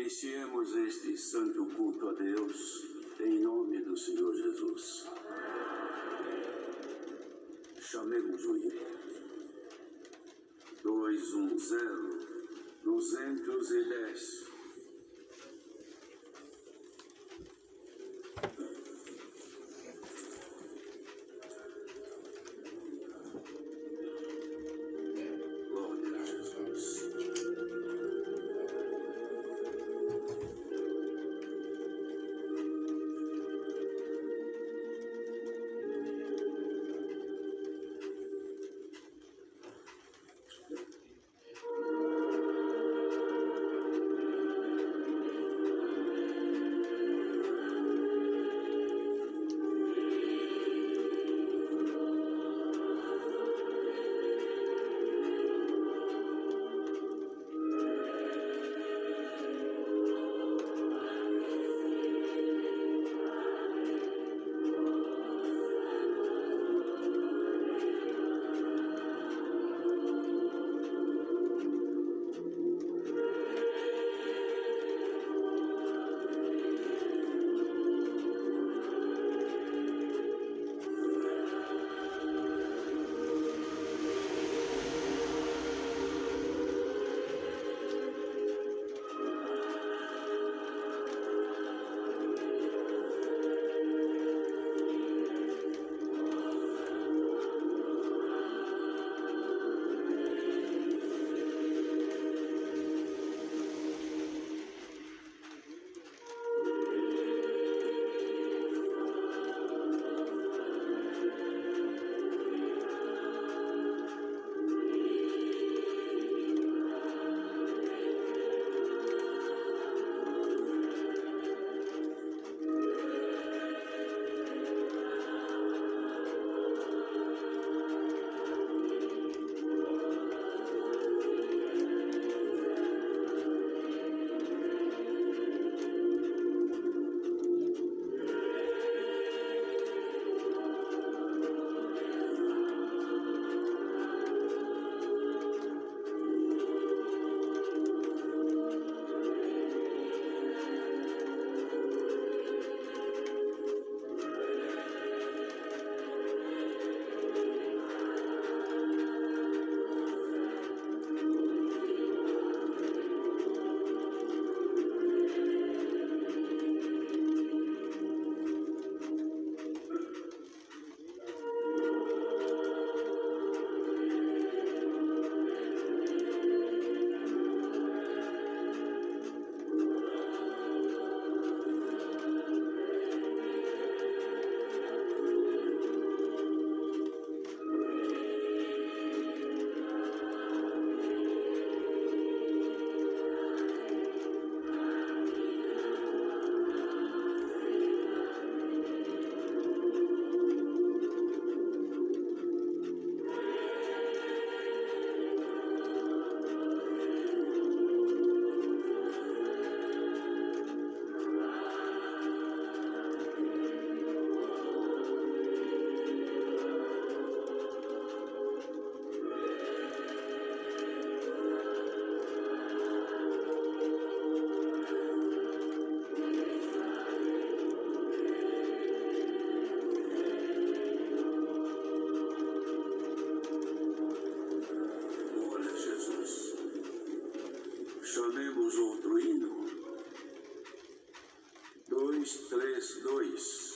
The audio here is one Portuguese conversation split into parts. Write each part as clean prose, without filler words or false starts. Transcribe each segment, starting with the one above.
Iniciemos este santo culto a Deus, em nome do Senhor Jesus. Chamemos o hino 210. Chamemos outro hino. 232.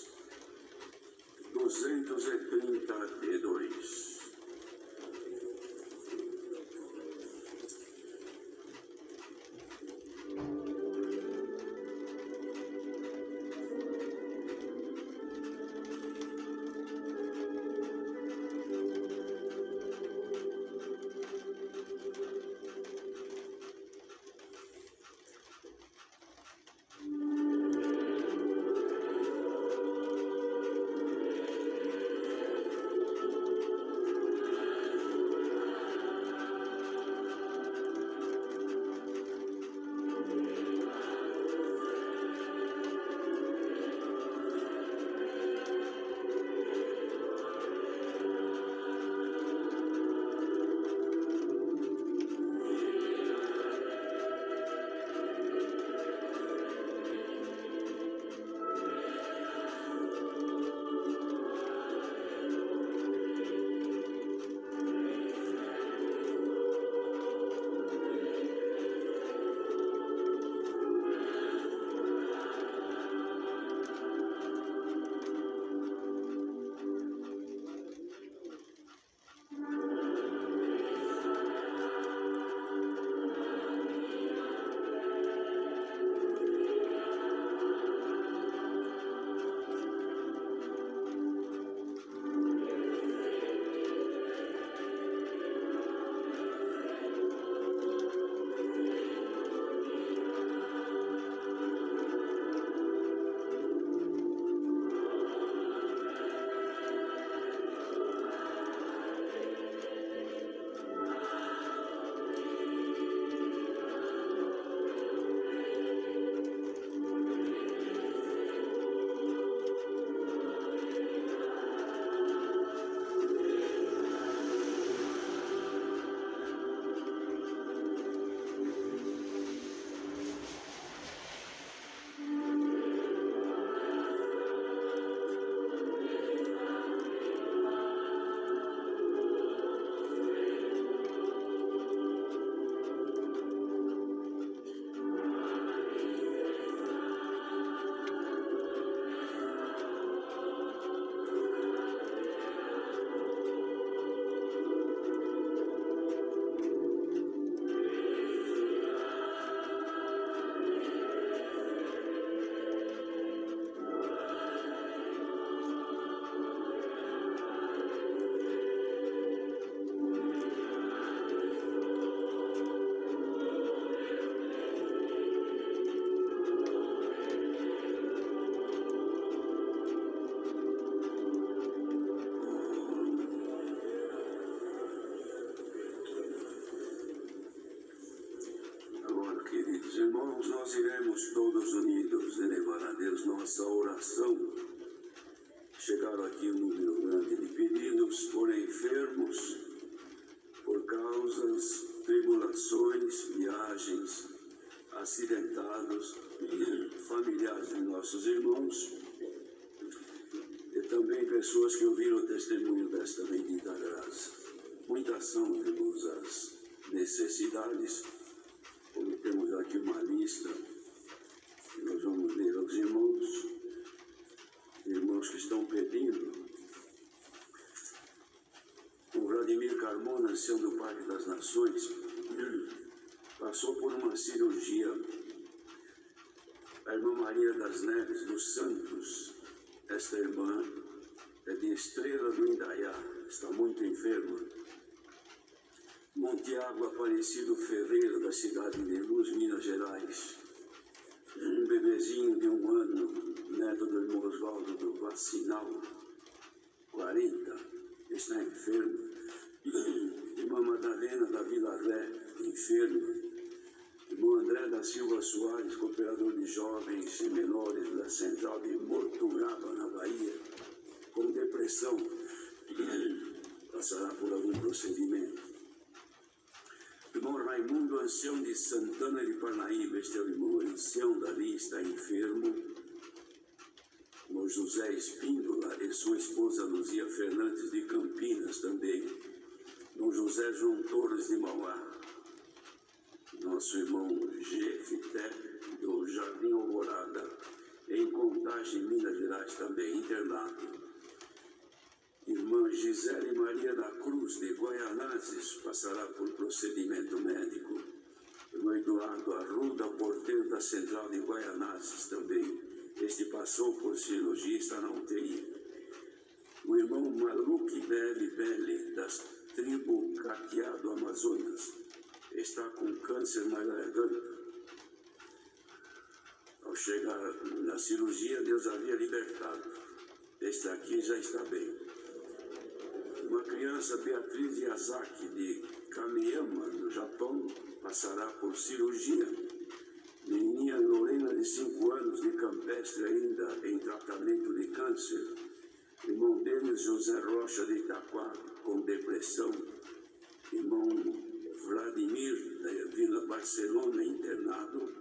acidentados, familiares de nossos irmãos, e também pessoas que ouviram o testemunho desta bendita graça. Muitas são, irmãos, as necessidades, como temos aqui uma lista, que nós vamos ler aos irmãos que estão pedindo. O Vladimir Carmona, ancião do Parque das Nações, passou por uma cirurgia. A irmã Maria das Neves dos Santos, esta irmã é de Estrela do Indaiá, está muito enferma. Montiago Aparecido Ferreira, da cidade de Luz, Minas Gerais. Um bebezinho de 1 ano, neto do irmão Osvaldo do Vacinal, 40, está enfermo. Irmã Madalena da Vila Ré, enferma. Irmão André da Silva Soares, cooperador de jovens e menores da Central de Mortugaba, na Bahia, com depressão, passará por algum procedimento. Irmão Raimundo, ancião de Santana de Parnaíba, este é o irmão ancião da lista, enfermo. Irmão José Espíndola e sua esposa Luzia Fernandes de Campinas também. Irmão José João Torres de Mauá. Nosso irmão Jefité, do Jardim Alvorada, em Contagem, Minas Gerais também, internado. Irmã Gisele Maria da Cruz, de Guaianazes, passará por procedimento médico. Irmão Eduardo Arruda, porteiro da Central de Guaianazes também. Este passou por cirurgia, está na UTI. O irmão Maluque Beli, das tribo Caquiá do Amazonas, está com câncer na garganta. Ao chegar na cirurgia, Deus havia libertado. Este aqui já está bem. Uma criança, Beatriz Yazaki, de Kamiyama, no Japão, passará por cirurgia. Menininha Lorena, de 5 anos, de Campestre, ainda em tratamento de câncer. Irmão Denis José Rocha, de Itaquá, com depressão. Irmão Vladimir, da Vila Barcelona, internado.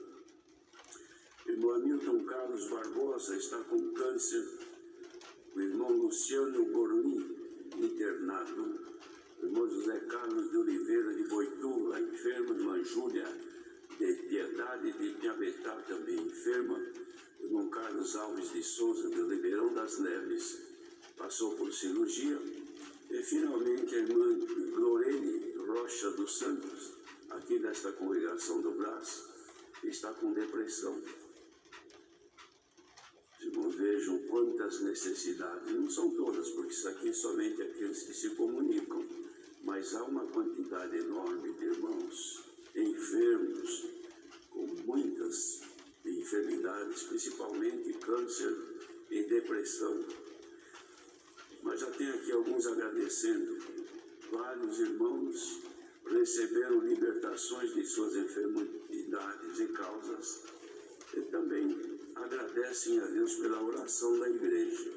Irmão Hamilton Carlos Barbosa está com câncer. O irmão Luciano Gorni, internado. O irmão José Carlos de Oliveira de Boituva, enfermo. Irmã Júlia de Piedade de Piabetá, também enferma. O irmão Carlos Alves de Souza, de Ribeirão das Neves, passou por cirurgia. E finalmente a irmã Glorene Rocha dos Santos, aqui desta congregação do Brás, está com depressão. Os irmãos vejam quantas necessidades, não são todas, porque isso aqui é somente aqueles que se comunicam, mas há uma quantidade enorme de irmãos enfermos, com muitas enfermidades, principalmente câncer e depressão. Mas já tem aqui alguns agradecendo. Vários irmãos receberam libertações de suas enfermidades e causas e também agradecem a Deus pela oração da igreja.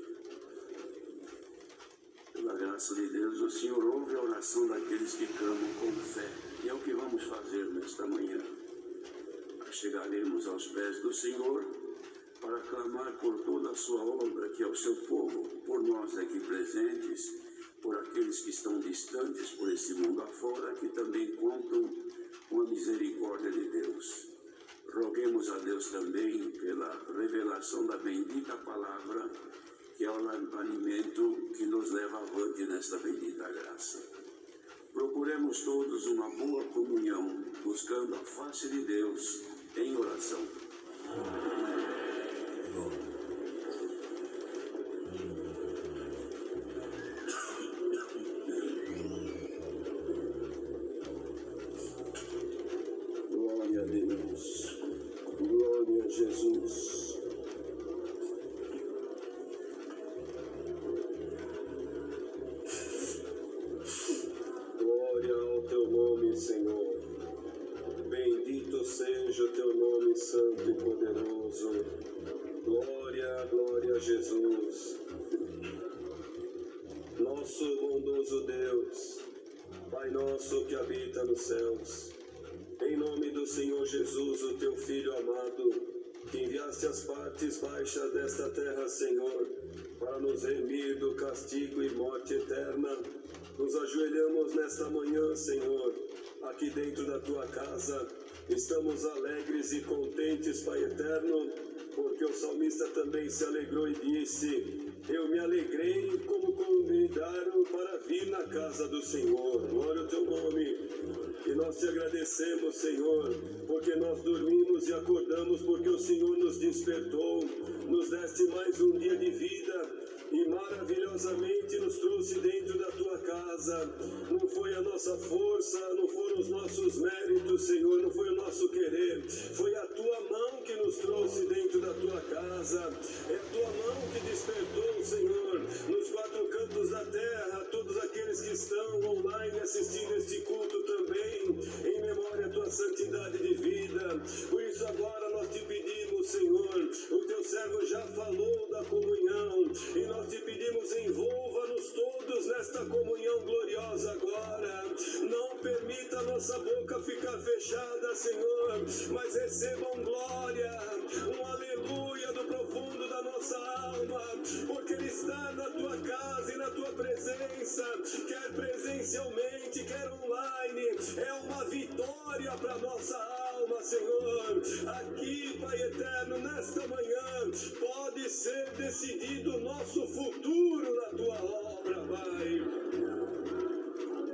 Pela graça de Deus, o Senhor ouve a oração daqueles que clamam com fé. E é o que vamos fazer nesta manhã. Chegaremos aos pés do Senhor para clamar por toda a sua obra, que é o seu povo, por nós aqui presentes, por aqueles que estão distantes por esse mundo afora, que também contam com a misericórdia de Deus. Roguemos a Deus também pela revelação da bendita palavra, que é o alimento que nos leva avante nesta bendita graça. Procuremos todos uma boa comunhão, buscando a face de Deus em oração. Glória a Deus. Glória a Jesus. Glória ao teu nome, Senhor. Bendito seja o teu nome santo e poderoso. Glória, glória a Jesus. Nosso bondoso Deus, Pai nosso que habita nos céus, Em nome do Senhor Jesus, o teu Filho amado, que enviaste as partes baixas desta terra, Senhor, para nos remir do castigo e morte eterna, nos ajoelhamos nesta manhã, Senhor, aqui dentro da tua casa. Estamos alegres e contentes, Pai eterno, porque o salmista também se alegrou e disse: eu me alegrei como convidaram para vir na casa do Senhor. Glória ao teu nome. E nós te agradecemos, Senhor, porque nós dormimos e acordamos, porque o Senhor nos despertou, nos deste mais um dia de vida e maravilhosamente nos trouxe dentro da tua casa. Não foi a nossa força, não foram os nossos méritos, Senhor, não foi o nosso querer, foi a tua mão que nos trouxe dentro da tua casa. É a tua mão que despertou, Senhor, nos quatro cantos da terra, todos aqueles que estão online assistindo este culto também, em memória à tua santidade de vida. Por isso agora nós te pedimos, Senhor, o teu servo já falou da comunhão, e nós te pedimos, envolva-nos todos nesta comunhão gloriosa agora. Não permita a nossa boca ficar fechada, Senhor, mas recebam glória, um aleluia do profundo da nossa alma, porque Ele está na tua casa e na tua presença, quer presencialmente, quer online. É uma vitória para nossa alma, Senhor. Aqui, Pai eterno, nesta manhã, pode ser decidido o nosso futuro na tua obra, Pai.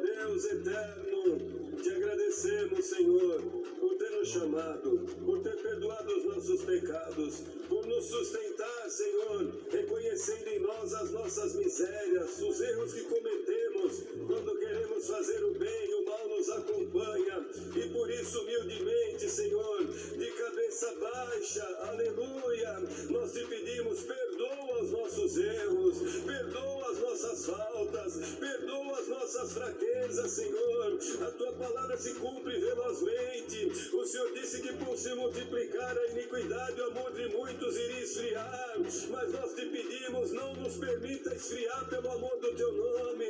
Deus eterno, te agradecemos, Senhor, por ter nos chamado, por ter perdoado os nossos pecados, por nos sustentar, Senhor, reconhecendo em nós as nossas misérias, os erros que cometemos, quando queremos fazer o bem, o mal nos acompanha, e por isso, humildemente, Senhor, de cabeça baixa, aleluia, nós te pedimos, perdoa os nossos erros, perdoa as nossas faltas, perdoa as nossas fraquezas, Senhor. A tua palavra se cumpre velozmente. O Senhor disse que por se multiplicar a iniquidade, o amor de muitos iria esfriar, mas nós te pedimos, não nos permita esfriar pelo amor do teu nome.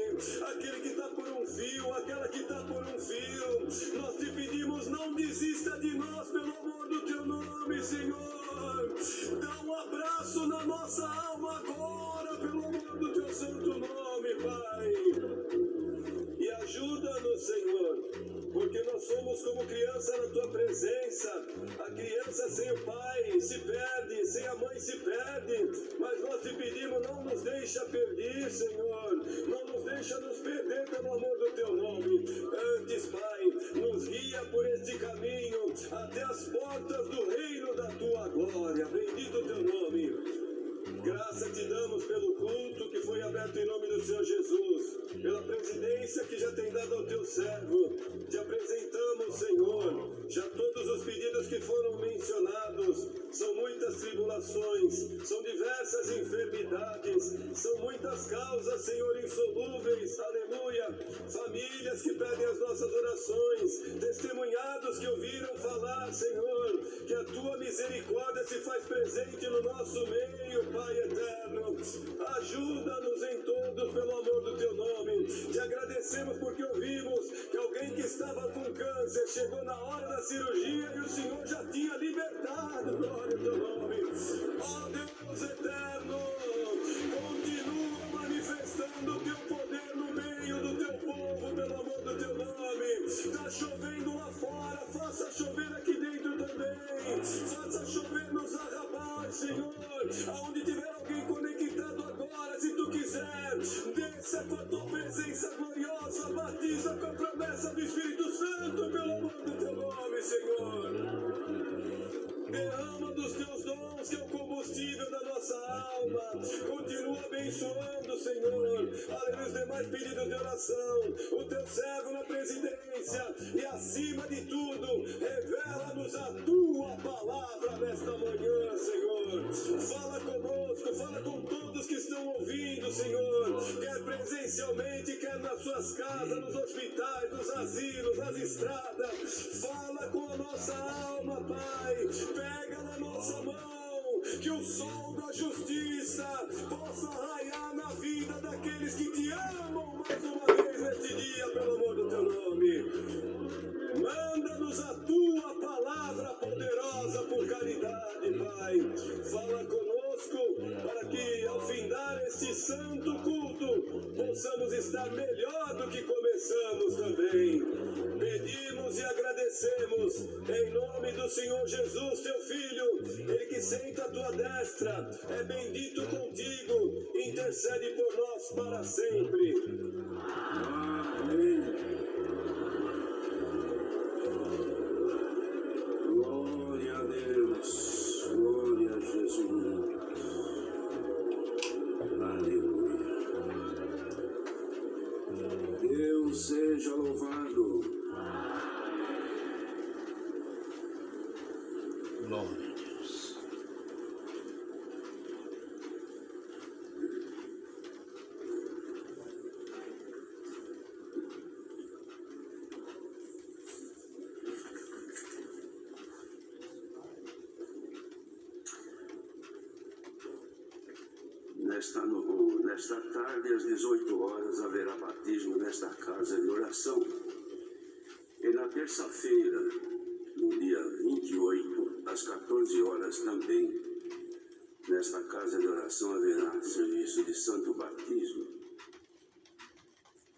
Aquele que está por um fio, aquela que está por um fio, nós te pedimos, não desista de nós pelo amor do teu nome, Senhor. Dá um abraço na nossa alma agora, pelo amor do teu santo nome, Pai. E ajuda-nos, Senhor, porque nós somos como criança na tua presença. A criança sem o pai se perde, sem a mãe se perde, mas nós te pedimos, não nos deixa perder, Senhor, não nos deixa nos perder pelo amor do teu nome. Antes, Pai, nos guia por este caminho até as portas do reino da tua glória. Bendito o teu nome. Graça te damos pelo culto que foi aberto em nome do Senhor Jesus, pela presidência que já tem dado ao teu servo. Te apresentamos, Senhor, já todos os pedidos que foram mencionados. São muitas tribulações, são diversas enfermidades, são muitas causas, Senhor, insolúveis, aleluia. Famílias que pedem as nossas orações, testemunhados que ouviram falar, Senhor, que a tua misericórdia se faz presente no nosso meio, Pai eterno. Ajuda-nos em todos pelo amor do teu nome. Te agradecemos porque ouvimos que alguém que estava com câncer chegou na hora da cirurgia e o Senhor já tinha libertado. Glória ao teu nome. Ó Deus eterno, continua manifestando o teu poder no meio do teu povo, pelo amor do teu nome. Está chovendo lá fora, faça chover aqui dentro também. Faça chover nos arrabates, Senhor. Aonde tiver alguém conectado agora, se tu quiser, desça com a tua presença gloriosa, batiza com a promessa do Espírito Santo, pelo amor do teu nome, Senhor. Derrama dos teus dons, que é o combustível da nossa alma. Continua abençoando, Senhor. Aleluia, os demais pedidos de oração. O teu servo na presidência. E acima de tudo, revela-nos a tua palavra nesta manhã, Senhor. Fala conosco, fala com todos que estão ouvindo, Senhor. Quer presencialmente, quer nas suas casas, nos hospitais, nos asilos, nas estradas. Fala com a nossa alma, Pai. Pega na nossa mão, que o sol da justiça possa raiar na vida daqueles que te amam mais uma vez neste dia, pelo amor do teu nome. Manda-nos a tua possamos estar melhor do que começamos também. Pedimos e agradecemos em nome do Senhor Jesus, teu Filho, ele que senta à tua destra, é bendito contigo, intercede por nós para sempre. Amém. Glória a Deus, glória a Jesus. Aleluia. Deus seja louvado. Glória a Deus. Nesta tarde, às 18 horas, haverá batismo nesta casa de oração. E na terça-feira, no dia 28, às 14 horas também, nesta casa de oração haverá serviço de santo batismo.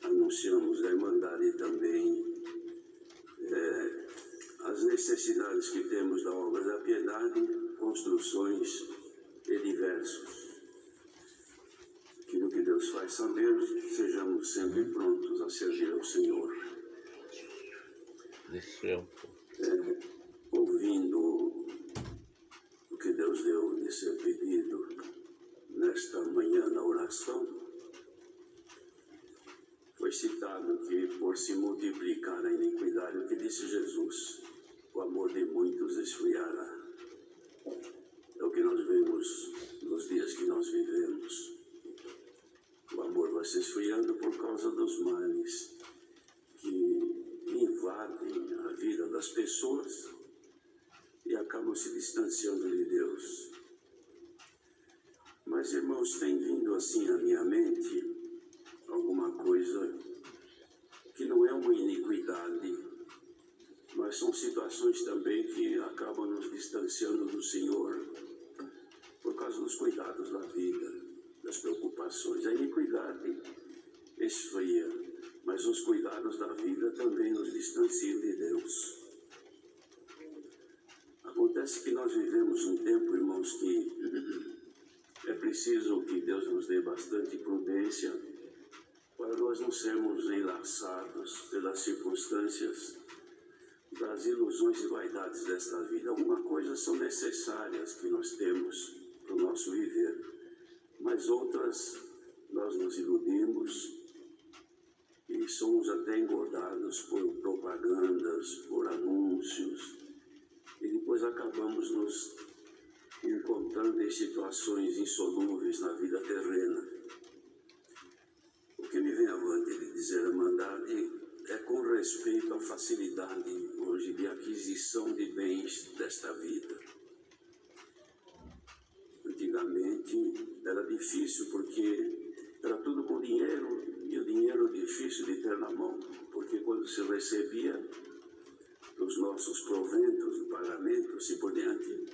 Anunciamos a Irmandade também as necessidades que temos da obra da piedade, construções e diversos. Aquilo que Deus faz saber, sejamos sempre prontos a servir ao Senhor. Ouvindo o que Deus deu de ser pedido nesta manhã na oração, foi citado que por se multiplicar a iniquidade, o que disse Jesus, o amor de muitos esfriará. É o que nós vemos nos dias que nós vivemos. O amor vai se esfriando por causa dos males que invadem a vida das pessoas e acabam se distanciando de Deus. Mas, irmãos, tem vindo assim à minha mente alguma coisa que não é uma iniquidade, mas são situações também que acabam nos distanciando do Senhor por causa dos cuidados da vida, das preocupações. A iniquidade esfria, mas os cuidados da vida também nos distanciam de Deus. Acontece que nós vivemos um tempo, irmãos, que é preciso que Deus nos dê bastante prudência para nós não sermos enlaçados pelas circunstâncias das ilusões e vaidades desta vida. Algumas coisas são necessárias que nós temos para o nosso viver, mas outras nós nos iludimos e somos até engordados por propagandas, por anúncios, e depois acabamos nos encontrando em situações insolúveis na vida terrena. O que me vem avante de dizer, Irmandade, é com respeito à facilidade hoje de aquisição de bens desta vida. Antigamente era difícil porque era tudo com dinheiro, e o dinheiro difícil de ter na mão, porque quando se recebia os nossos proventos, o pagamento, assim por diante,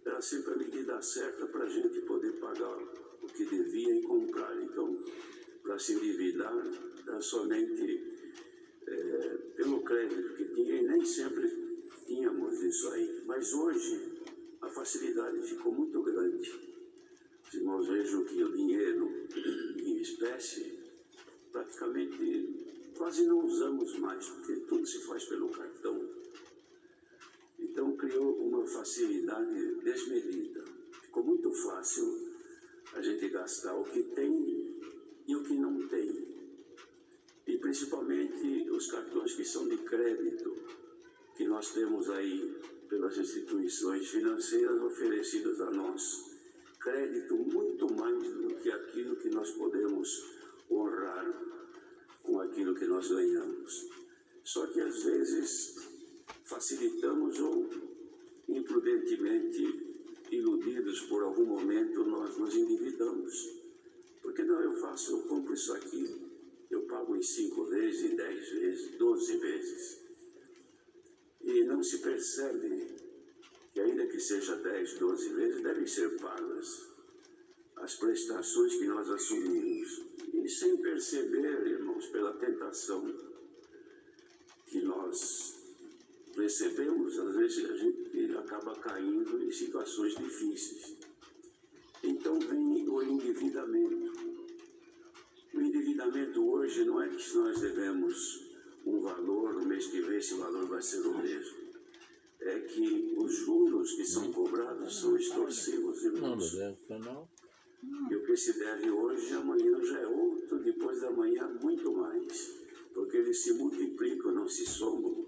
era sempre a medida certa para a gente poder pagar o que devia e comprar. Então, para se endividar, era somente pelo crédito que tinha, e nem sempre tínhamos isso aí. Mas hoje, a facilidade ficou muito grande. Os irmãos vejam que o dinheiro em espécie, praticamente quase não usamos mais, porque tudo se faz pelo cartão. Então criou uma facilidade desmedida. Ficou muito fácil a gente gastar o que tem e o que não tem. E principalmente os cartões que são de crédito, que nós temos aí pelas instituições financeiras oferecidas a nós. Crédito muito mais do que aquilo que nós podemos honrar com aquilo que nós ganhamos. Só que às vezes facilitamos ou imprudentemente, iludidos por algum momento, nós nos endividamos. Porque não, eu compro isso aqui, eu pago em 5 vezes, em 10 vezes, 12 vezes. E não se percebe que ainda que seja 10, 12 vezes, devem ser pagas. as prestações que nós assumimos. E sem perceber, irmãos, pela tentação que nós recebemos, às vezes a gente acaba caindo em situações difíceis. Então vem o endividamento. O endividamento hoje não é que nós devemos um valor, no mês que vem esse valor vai ser o mesmo. É que os juros que são cobrados são extorsivos, irmãos. E o que se deve hoje, amanhã já é outro, depois da manhã muito mais. Porque eles se multiplicam, não se somam.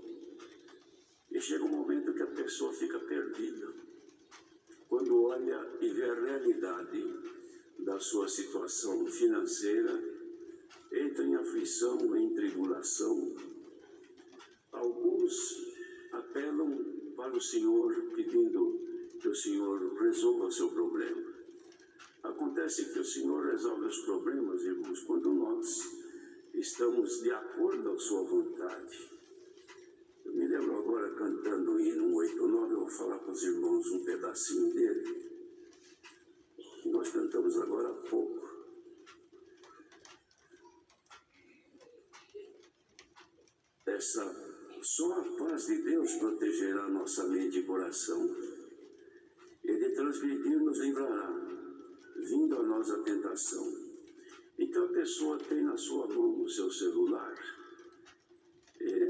E chega um momento que a pessoa fica perdida. Quando olha e vê a realidade da sua situação financeira, entra em aflição, em tribulação. Alguns apelam para o Senhor, pedindo que o Senhor resolva o seu problema. Acontece que o Senhor resolve os problemas, irmãos, quando nós estamos de acordo com a sua vontade. Eu me lembro agora cantando o hino 189, eu vou falar para os irmãos um pedacinho dele, que nós cantamos agora há pouco. Só a paz de Deus protegerá nossa mente e coração. E de transgredir nos livrará, vindo a nós a tentação. Então a pessoa tem na sua mão o seu celular,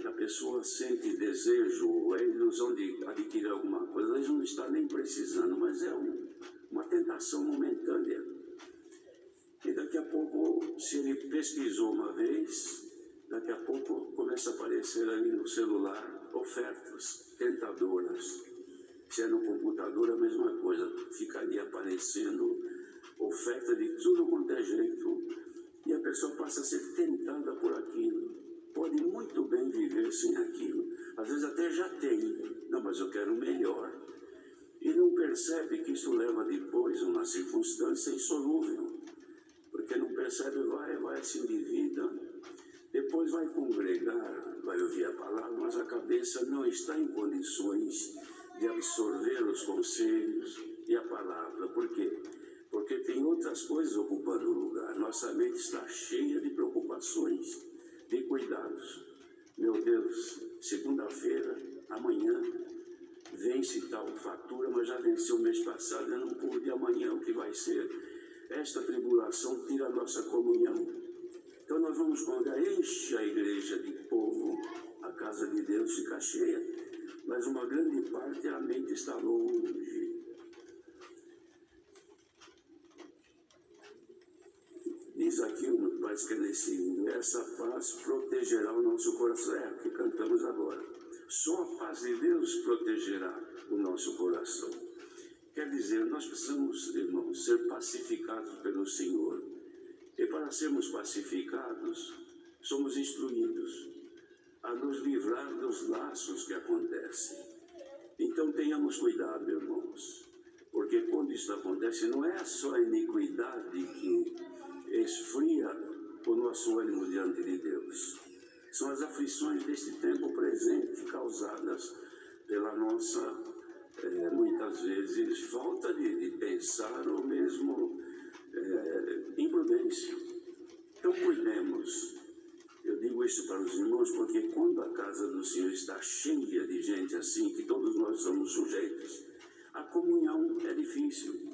a pessoa sente desejo, a ilusão de adquirir alguma coisa, às vezes não está nem precisando, mas é uma tentação momentânea. E daqui a pouco, se ele pesquisou uma vez, daqui a pouco começa a aparecer ali no celular ofertas tentadoras. Se é no computador, a mesma coisa, fica ali aparecendo oferta de tudo quanto é jeito, e a pessoa passa a ser tentada por aquilo. Pode muito bem viver sem aquilo. Às vezes até já tem. Não, mas eu quero melhor. E não percebe que isso leva depois a uma circunstância insolúvel. Porque não percebe, vai se endivida. Depois vai congregar, vai ouvir a palavra, mas a cabeça não está em condições de absorver os conselhos e a palavra. Por quê? Porque tem outras coisas ocupando o lugar. Nossa mente está cheia de preocupações, de cuidados. Meu Deus, segunda-feira, amanhã, vence tal fatura, mas já venceu o mês passado, eu não pude, amanhã o que vai ser? Esta tribulação tira a nossa comunhão. Então nós vamos congregar, enche a igreja de povo, a casa de Deus fica cheia, mas uma grande parte a mente está longe. Diz aqui, parece que é nesse hino, essa paz protegerá o nosso coração. É o que cantamos agora. Só a paz de Deus protegerá o nosso coração. Quer dizer, nós precisamos, irmãos, ser pacificados pelo Senhor. E para sermos pacificados, somos instruídos a nos livrar dos laços que acontecem. Então tenhamos cuidado, irmãos, porque quando isso acontece, não é só a iniquidade que esfria o nosso ânimo diante de Deus. São as aflições deste tempo presente, causadas pela nossa, muitas vezes, falta de pensar ou mesmo imprudência. Então cuidemos. Eu digo isso para os irmãos porque quando a casa do Senhor está cheia de gente assim, que todos nós somos sujeitos, a comunhão é difícil.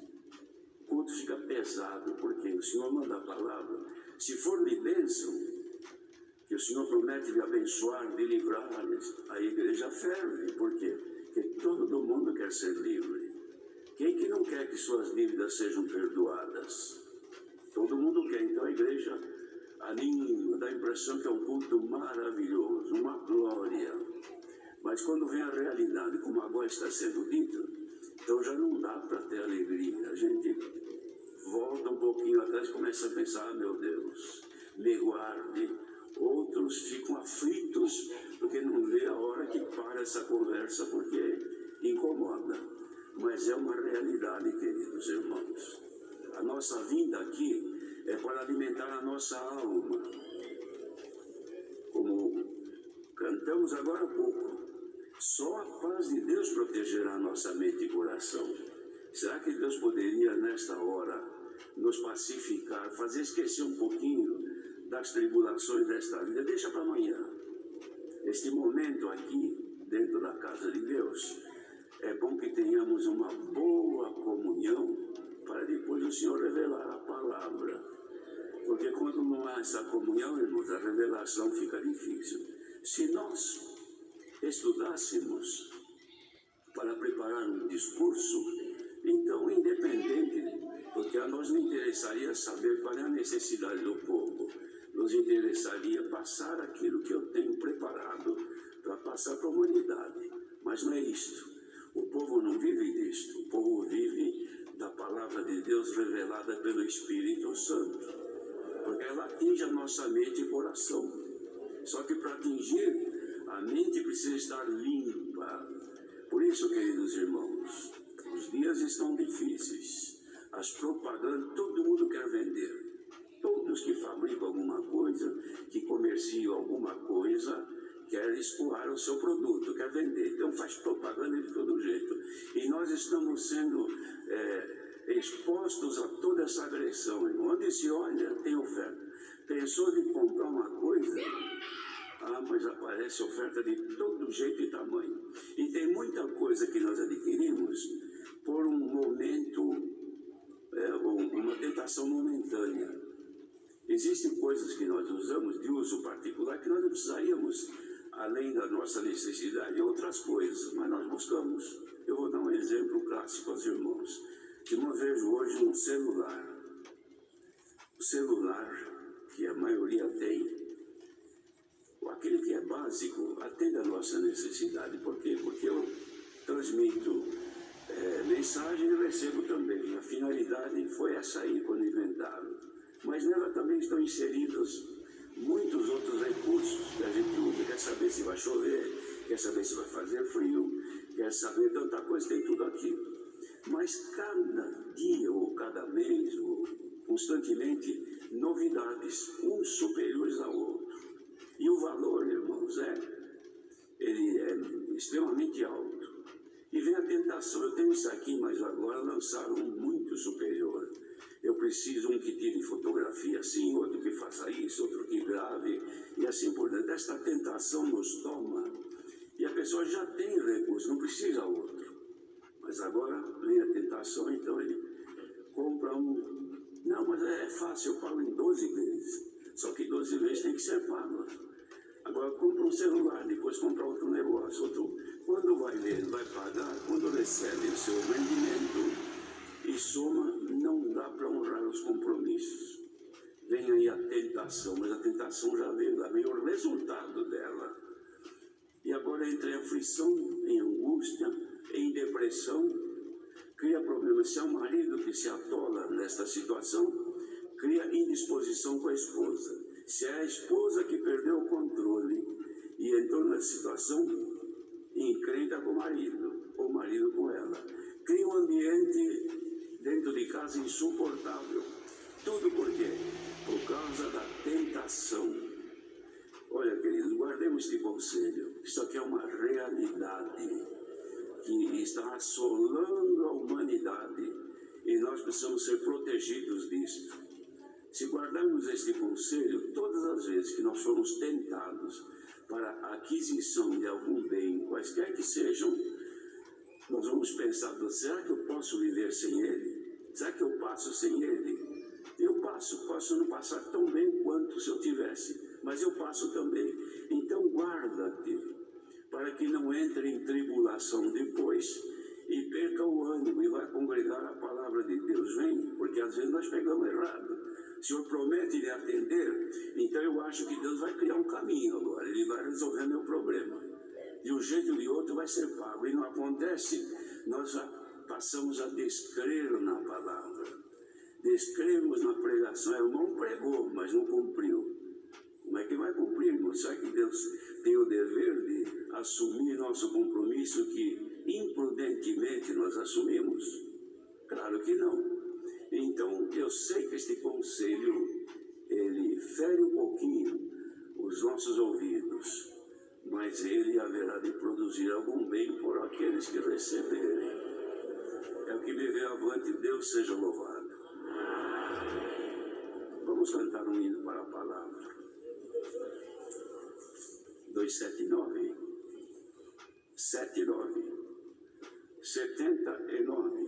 O culto fica pesado, porque o Senhor manda a palavra. Se for de bênção, que o Senhor promete de abençoar, de livrar, a igreja ferve. Por quê? Porque todo mundo quer ser livre. Quem que não quer que suas dívidas sejam perdoadas? Todo mundo quer. Então a igreja anima, dá a impressão que é um culto maravilhoso, uma glória. Mas quando vem a realidade, como agora está sendo dito, então já não dá para ter alegria. A gente volta um pouquinho atrás e começa a pensar, meu Deus, me guarde. Outros ficam aflitos porque não vê a hora que para essa conversa, porque incomoda. Mas é uma realidade, queridos irmãos. A nossa vinda aqui é para alimentar a nossa alma. Como cantamos agora há pouco, só a paz de Deus protegerá a nossa mente e coração. Será que Deus poderia, nesta hora, nos pacificar, fazer esquecer um pouquinho das tribulações desta vida. Deixa para amanhã. Este momento aqui, dentro da casa de Deus, é bom que tenhamos uma boa comunhão para depois o Senhor revelar a palavra. Porque quando não há essa comunhão, irmãos, a revelação fica difícil. Se nós estudássemos para preparar um discurso, então, independente, porque a nós não interessaria saber qual é a necessidade do povo, nos interessaria passar aquilo que eu tenho preparado para passar para a humanidade. Mas não é isto. O povo não vive disto. O povo vive da palavra de Deus revelada pelo Espírito Santo. Porque ela atinge a nossa mente e coração. Só que para atingir, a mente precisa estar limpa. Por isso, queridos irmãos, os dias estão difíceis. As propagandas, todo mundo quer vender. Todos que fabricam alguma coisa, que comerciam alguma coisa, quer escoar o seu produto, quer vender. Então faz propaganda de todo jeito. E nós estamos sendo expostos a toda essa agressão. Onde se olha, tem oferta. Pensou de comprar uma coisa, mas aparece oferta de todo jeito e tamanho. E tem muita coisa que nós adquirimos por um momento, uma tentação momentânea. Existem coisas que nós usamos de uso particular que nós não precisaríamos, além da nossa necessidade, outras coisas, mas nós buscamos. Eu vou dar um exemplo clássico aos irmãos. Eu vejo hoje um celular. O celular, que a maioria tem, aquele que é básico, atende a nossa necessidade. Por quê? Porque eu transmito mensagem e recebo também. A finalidade foi essa aí quando inventaram. Mas nela também estão inseridos muitos outros recursos que a gente usa. Quer saber se vai chover, quer saber se vai fazer frio, quer saber tanta coisa, tem tudo aqui. Mas cada dia ou cada mês, ou constantemente, novidades, uns superiores ao outro. E o valor, irmãos, ele é extremamente alto. E vem a tentação, eu tenho isso aqui, mas agora lançaram um muito superior. Eu preciso um que tire fotografia assim, outro que faça isso, outro que grave, e assim por diante. Esta tentação nos toma, e a pessoa já tem recurso, não precisa outro. Mas agora vem a tentação, então ele compra um. Não, mas é fácil, eu pago em 12 vezes. Só que 12 vezes tem que ser pago. Agora compra um celular, depois compra outro negócio. Outro. Quando vai ver, ele vai pagar, quando recebe o seu rendimento e soma, não dá para honrar os compromissos. Vem aí a tentação, mas a tentação já veio, lá vem o resultado dela. E agora entra em aflição, em angústia, em depressão, cria problemas. Se é o marido que se atola nesta situação, cria indisposição com a esposa. Se é a esposa que perdeu o controle e entrou na situação, encrenca com o marido, ou o marido com ela. Cria um ambiente dentro de casa insuportável. Tudo por quê? Por causa da tentação. Olha, queridos, guardemos este conselho. Isso aqui é uma realidade que está assolando a humanidade e nós precisamos ser protegidos disto. Se guardarmos este conselho, todas as vezes que nós formos tentados para a aquisição de algum bem, quaisquer que sejam, nós vamos pensar, será que eu posso viver sem ele? Será que eu passo sem ele? Eu posso não passar tão bem quanto se eu tivesse, mas eu passo também. Então guarda-te, para que não entre em tribulação depois e perca o ânimo e vai congregar a palavra de Deus. Vem, porque às vezes nós pegamos errado. O Senhor promete lhe atender, então eu acho que Deus vai criar um caminho agora, Ele vai resolver meu problema. De um jeito ou de outro vai ser pago. E não acontece, nós já passamos a descrer na palavra. Descremos na pregação. O irmão pregou, mas não cumpriu. Como é que vai cumprir, irmão? Será que Deus tem o dever de assumir nosso compromisso que imprudentemente nós assumimos? Claro que não. Então, eu sei que este conselho, ele fere um pouquinho os nossos ouvidos, mas ele haverá de produzir algum bem por aqueles que receberem. É o que me vê avante, Deus seja louvado. Vamos cantar um hino para a palavra. 279, 79, 79.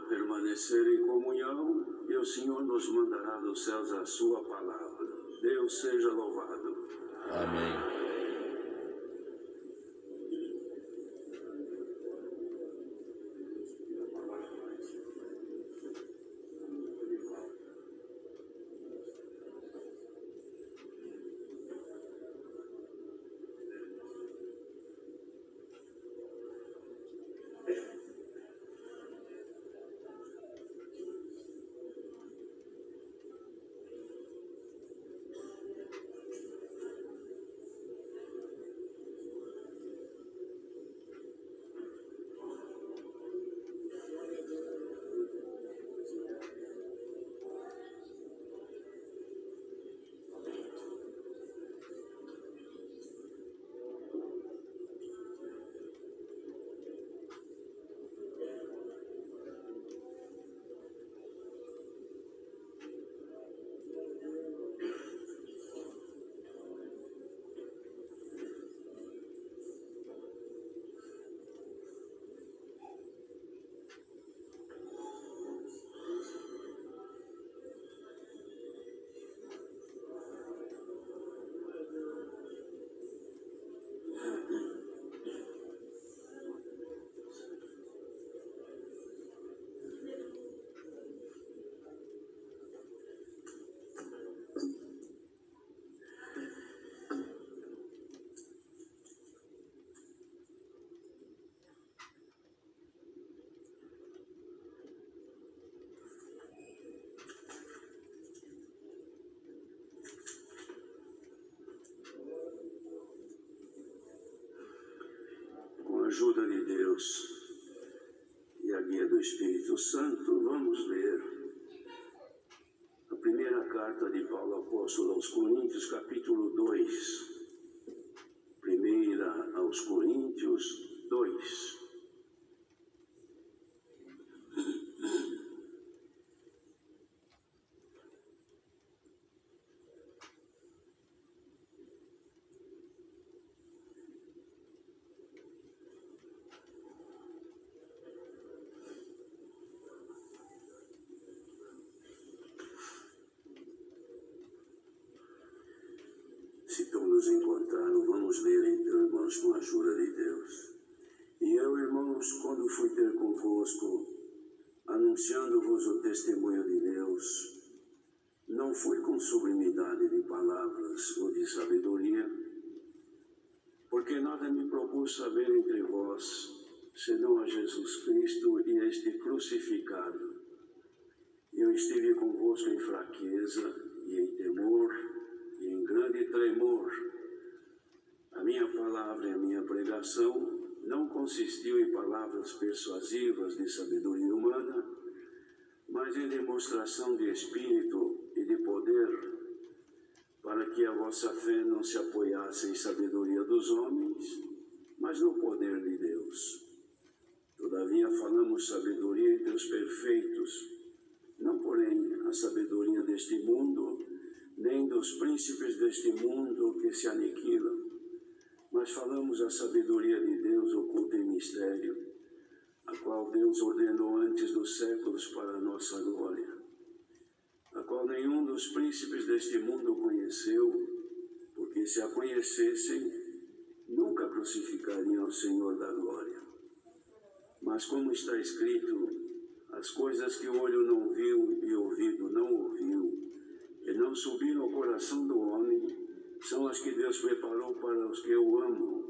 permanecer em comunhão e o Senhor nos mandará dos céus a sua palavra. Deus seja louvado. Amém. ajuda de Deus e a guia do Espírito Santo, vamos ler a primeira carta de Paulo Apóstolo aos Coríntios, capítulo 2. Primeira aos Coríntios 2. Se todos encontraram, vamos ler então, irmãos, com a ajuda de Deus. E eu, irmãos, quando fui ter convosco, anunciando-vos o testemunho de Deus, não fui com sublimidade de palavras ou de sabedoria, porque nada me propus saber entre vós, senão a Jesus Cristo e este crucificado. Eu estive convosco em fraqueza e em temor, e em grande tremor. A minha palavra e a minha pregação não consistiu em palavras persuasivas de sabedoria humana, mas em demonstração de espírito e de poder, para que a vossa fé não se apoiasse em sabedoria dos homens, mas no poder de Deus. Todavia falamos sabedoria entre os perfeitos, não porém a sabedoria deste mundo, nem dos príncipes deste mundo que se aniquilam, mas falamos a sabedoria de Deus oculta em mistério, a qual Deus ordenou antes dos séculos para a nossa glória, a qual nenhum dos príncipes deste mundo conheceu, porque se a conhecessem, nunca crucificariam o Senhor da glória. Mas como está escrito, as coisas que o olho não viu e o ouvido não ouviu, e não subiram ao coração do homem, são as que Deus preparou para os que o amam.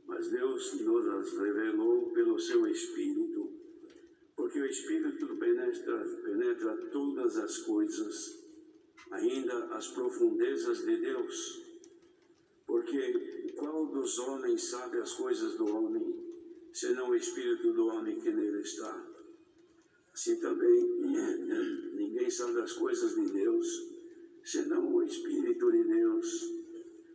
Mas Deus nos as revelou pelo seu Espírito, porque o Espírito penetra todas as coisas, ainda as profundezas de Deus. Porque qual dos homens sabe as coisas do homem, senão o Espírito do homem que nele está? Assim também, ninguém sabe as coisas de Deus, senão o Espírito de Deus.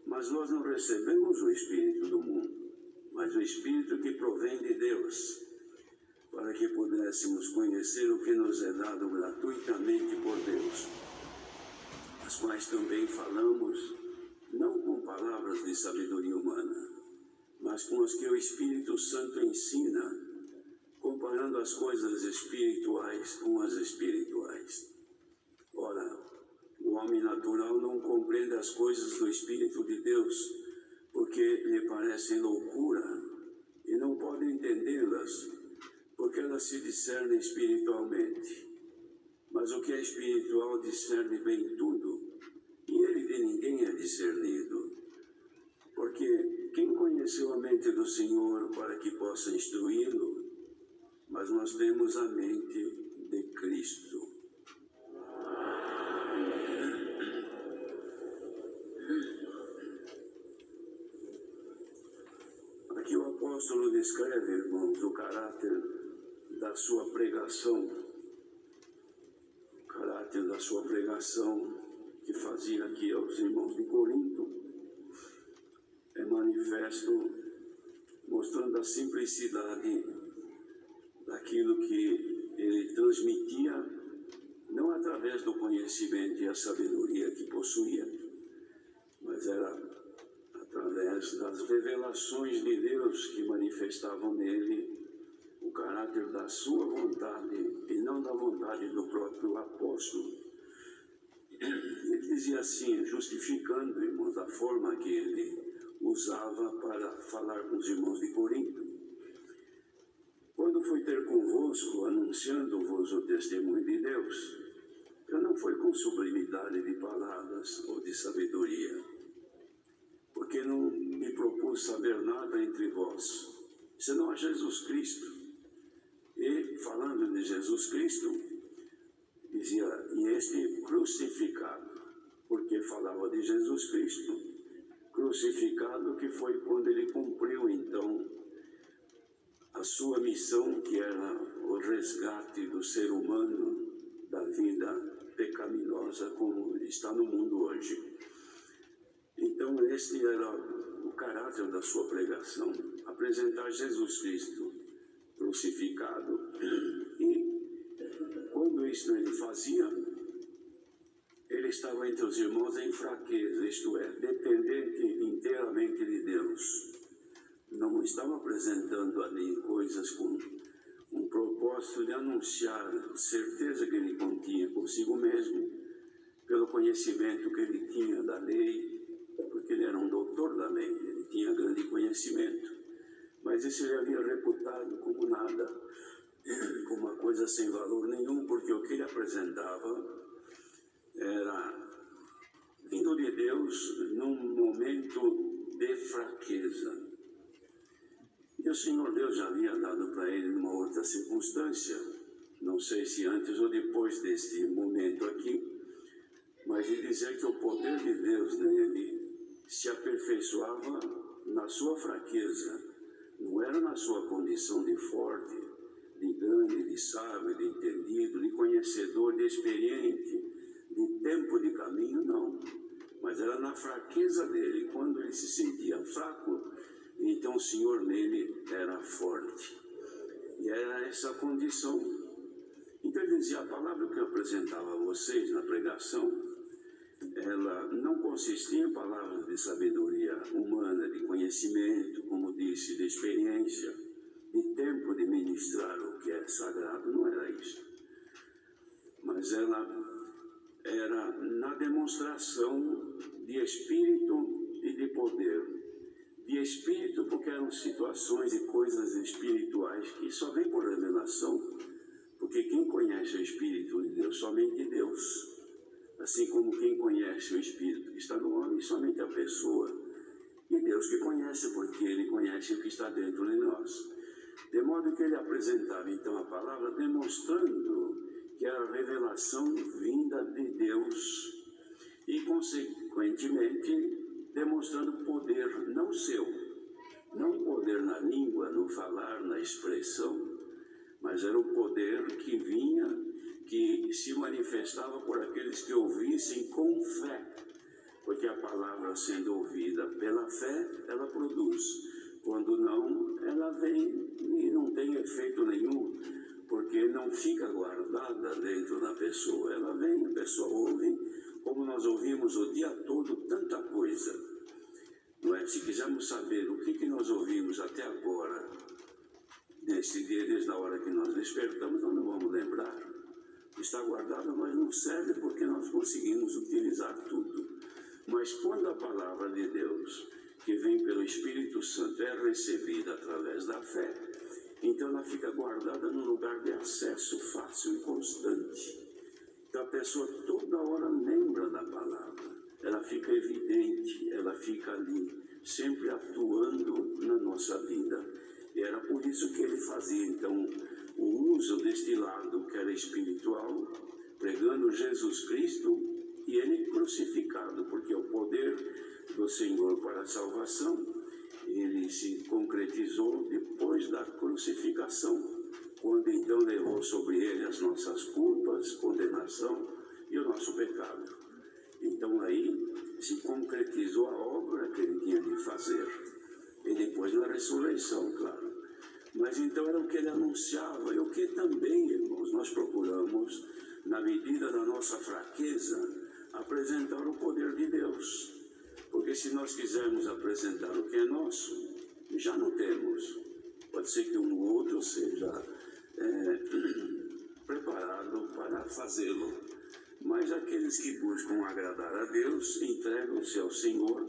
Mas nós não recebemos o Espírito do mundo, mas o Espírito que provém de Deus, para que pudéssemos conhecer o que nos é dado gratuitamente por Deus, as quais também falamos, não com palavras de sabedoria humana, mas com as que o Espírito Santo ensina, comparando as coisas espirituais com as espirituais. Ora, o homem natural não compreende as coisas do Espírito de Deus, porque lhe parecem loucura, e não pode entendê-las, porque elas se discernem espiritualmente. Mas o que é espiritual discerne bem tudo, e ele de ninguém é discernido. Porque quem conheceu a mente do Senhor para que possa instruí-lo? Mas nós temos a mente de Cristo. Aqui o apóstolo descreve, irmãos, o caráter da sua pregação. O caráter da sua pregação que fazia aqui aos irmãos de Corinto é manifesto, mostrando a simplicidade daquilo que ele transmitia, não através do conhecimento e a sabedoria que possuía, mas era através das revelações de Deus que manifestavam nele o caráter da sua vontade e não da vontade do próprio apóstolo. Ele dizia assim, justificando, irmãos, a forma que ele usava para falar com os irmãos de Corinto. Quando fui ter convosco, anunciando-vos o testemunho de Deus, eu não fui com sublimidade de palavras ou de sabedoria, porque não me propus saber nada entre vós, senão a Jesus Cristo. E, falando de Jesus Cristo, dizia, e este crucificado, porque falava de Jesus Cristo, crucificado que foi quando ele cumpriu, então, a sua missão, que era o resgate do ser humano da vida pecaminosa como está no mundo hoje. Então, este era o caráter da sua pregação, apresentar Jesus Cristo crucificado. E quando isso ele fazia, ele estava entre os irmãos em fraqueza, isto é, dependente inteiramente de Deus. Não estava apresentando ali coisas com um propósito de anunciar certeza que ele continha consigo mesmo, pelo conhecimento que ele tinha da lei, porque ele era um doutor da lei, ele tinha grande conhecimento, mas isso ele havia reputado como nada, como uma coisa sem valor nenhum, porque o que ele apresentava era vindo de Deus num momento de fraqueza. E o Senhor Deus já havia dado para ele numa outra circunstância, não sei se antes ou depois deste momento aqui, mas de dizer que o poder de Deus nele se aperfeiçoava na sua fraqueza, não era na sua condição de forte, de grande, de sábio, de entendido, de conhecedor, de experiente, de tempo de caminho, não. Mas era na fraqueza dele, quando ele se sentia fraco, então o Senhor nele era forte. E era essa condição. Então ele dizia, a palavra que eu apresentava a vocês na pregação, ela não consistia em palavras de sabedoria humana, de conhecimento, como disse, de experiência, de tempo de ministrar o que é sagrado, não era isso. Mas ela era na demonstração de espírito e de poder. De espírito, porque eram situações e coisas espirituais que só vem por revelação, porque quem conhece o Espírito de Deus, somente Deus. Assim como quem conhece o Espírito que está no homem, somente a pessoa. E Deus que conhece, porque Ele conhece o que está dentro de nós. De modo que Ele apresentava então a palavra, demonstrando que era a revelação vinda de Deus e, consequentemente, demonstrando poder não seu, não poder na língua, no falar, na expressão, mas era o poder que vinha, que se manifestava por aqueles que ouvissem com fé, porque a palavra sendo ouvida pela fé, ela produz. Quando não, ela vem e não tem efeito nenhum, porque não fica guardada dentro da pessoa. Ela vem, a pessoa ouve, como nós ouvimos o dia todo tanta coisa. Não é? Se quisermos saber o que nós ouvimos até agora, nesse dia, desde a hora que nós despertamos, nós não vamos lembrar. Está guardado, mas não serve porque nós conseguimos utilizar tudo. Mas quando a palavra de Deus, que vem pelo Espírito Santo, é recebida através da fé, então ela fica guardada num lugar de acesso fácil e constante. Então a pessoa toda hora lembra da palavra, ela fica evidente, ela fica ali, sempre atuando na nossa vida. E era por isso que ele fazia então o uso deste lado que era espiritual, pregando Jesus Cristo e ele crucificado, porque o poder do Senhor para a salvação, ele se concretizou depois da crucificação, quando então levou sobre ele as nossas culpas, condenação e o nosso pecado. Então aí se concretizou a obra que ele tinha de fazer, e depois na ressurreição, claro. Mas então era o que ele anunciava, e o que também, irmãos, nós procuramos, na medida da nossa fraqueza, apresentar o poder de Deus. Porque se nós quisermos apresentar o que é nosso, já não temos. Pode ser que um ou outro seja preparado para fazê-lo. Mas aqueles que buscam agradar a Deus, entregam-se ao Senhor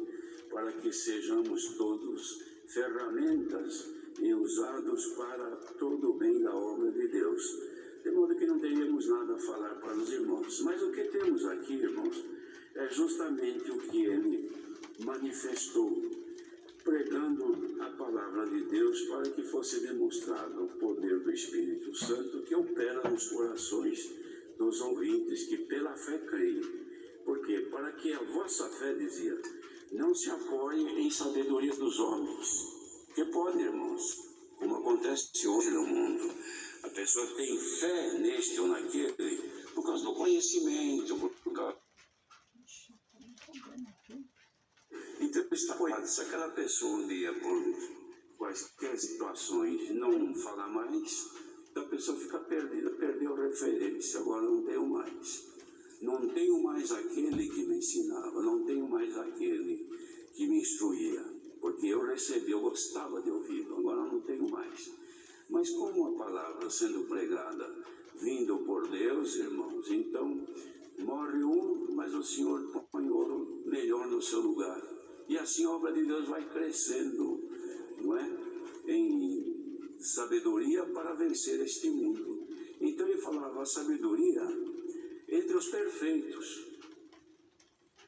para que sejamos todos ferramentas e usados para todo o bem da obra de Deus. De modo que não teríamos nada a falar para os irmãos. Mas o que temos aqui, irmãos, é justamente o que ele manifestou, pregando a palavra de Deus para que fosse demonstrado o poder do Espírito Santo que opera nos corações dos ouvintes que pela fé creem. Porque para que a vossa fé, dizia, não se apoie em sabedoria dos homens. Que pode, irmãos, como acontece hoje no mundo. A pessoa tem fé neste ou naquele por causa do conhecimento, por causa... Então está apoiado. Se aquela pessoa um dia, por quaisquer situações, não falar mais, a pessoa fica perdida, perdeu a referência, agora não tenho mais. Não tenho mais aquele que me ensinava, não tenho mais aquele que me instruía, porque eu recebi, eu gostava de ouvi-lo, agora não tenho mais. Mas como a palavra sendo pregada, vindo por Deus, irmãos, então morre um, mas o Senhor põe outro melhor no seu lugar. E assim a obra de Deus vai crescendo, não é? Em sabedoria para vencer este mundo. Então ele falava a sabedoria entre os perfeitos,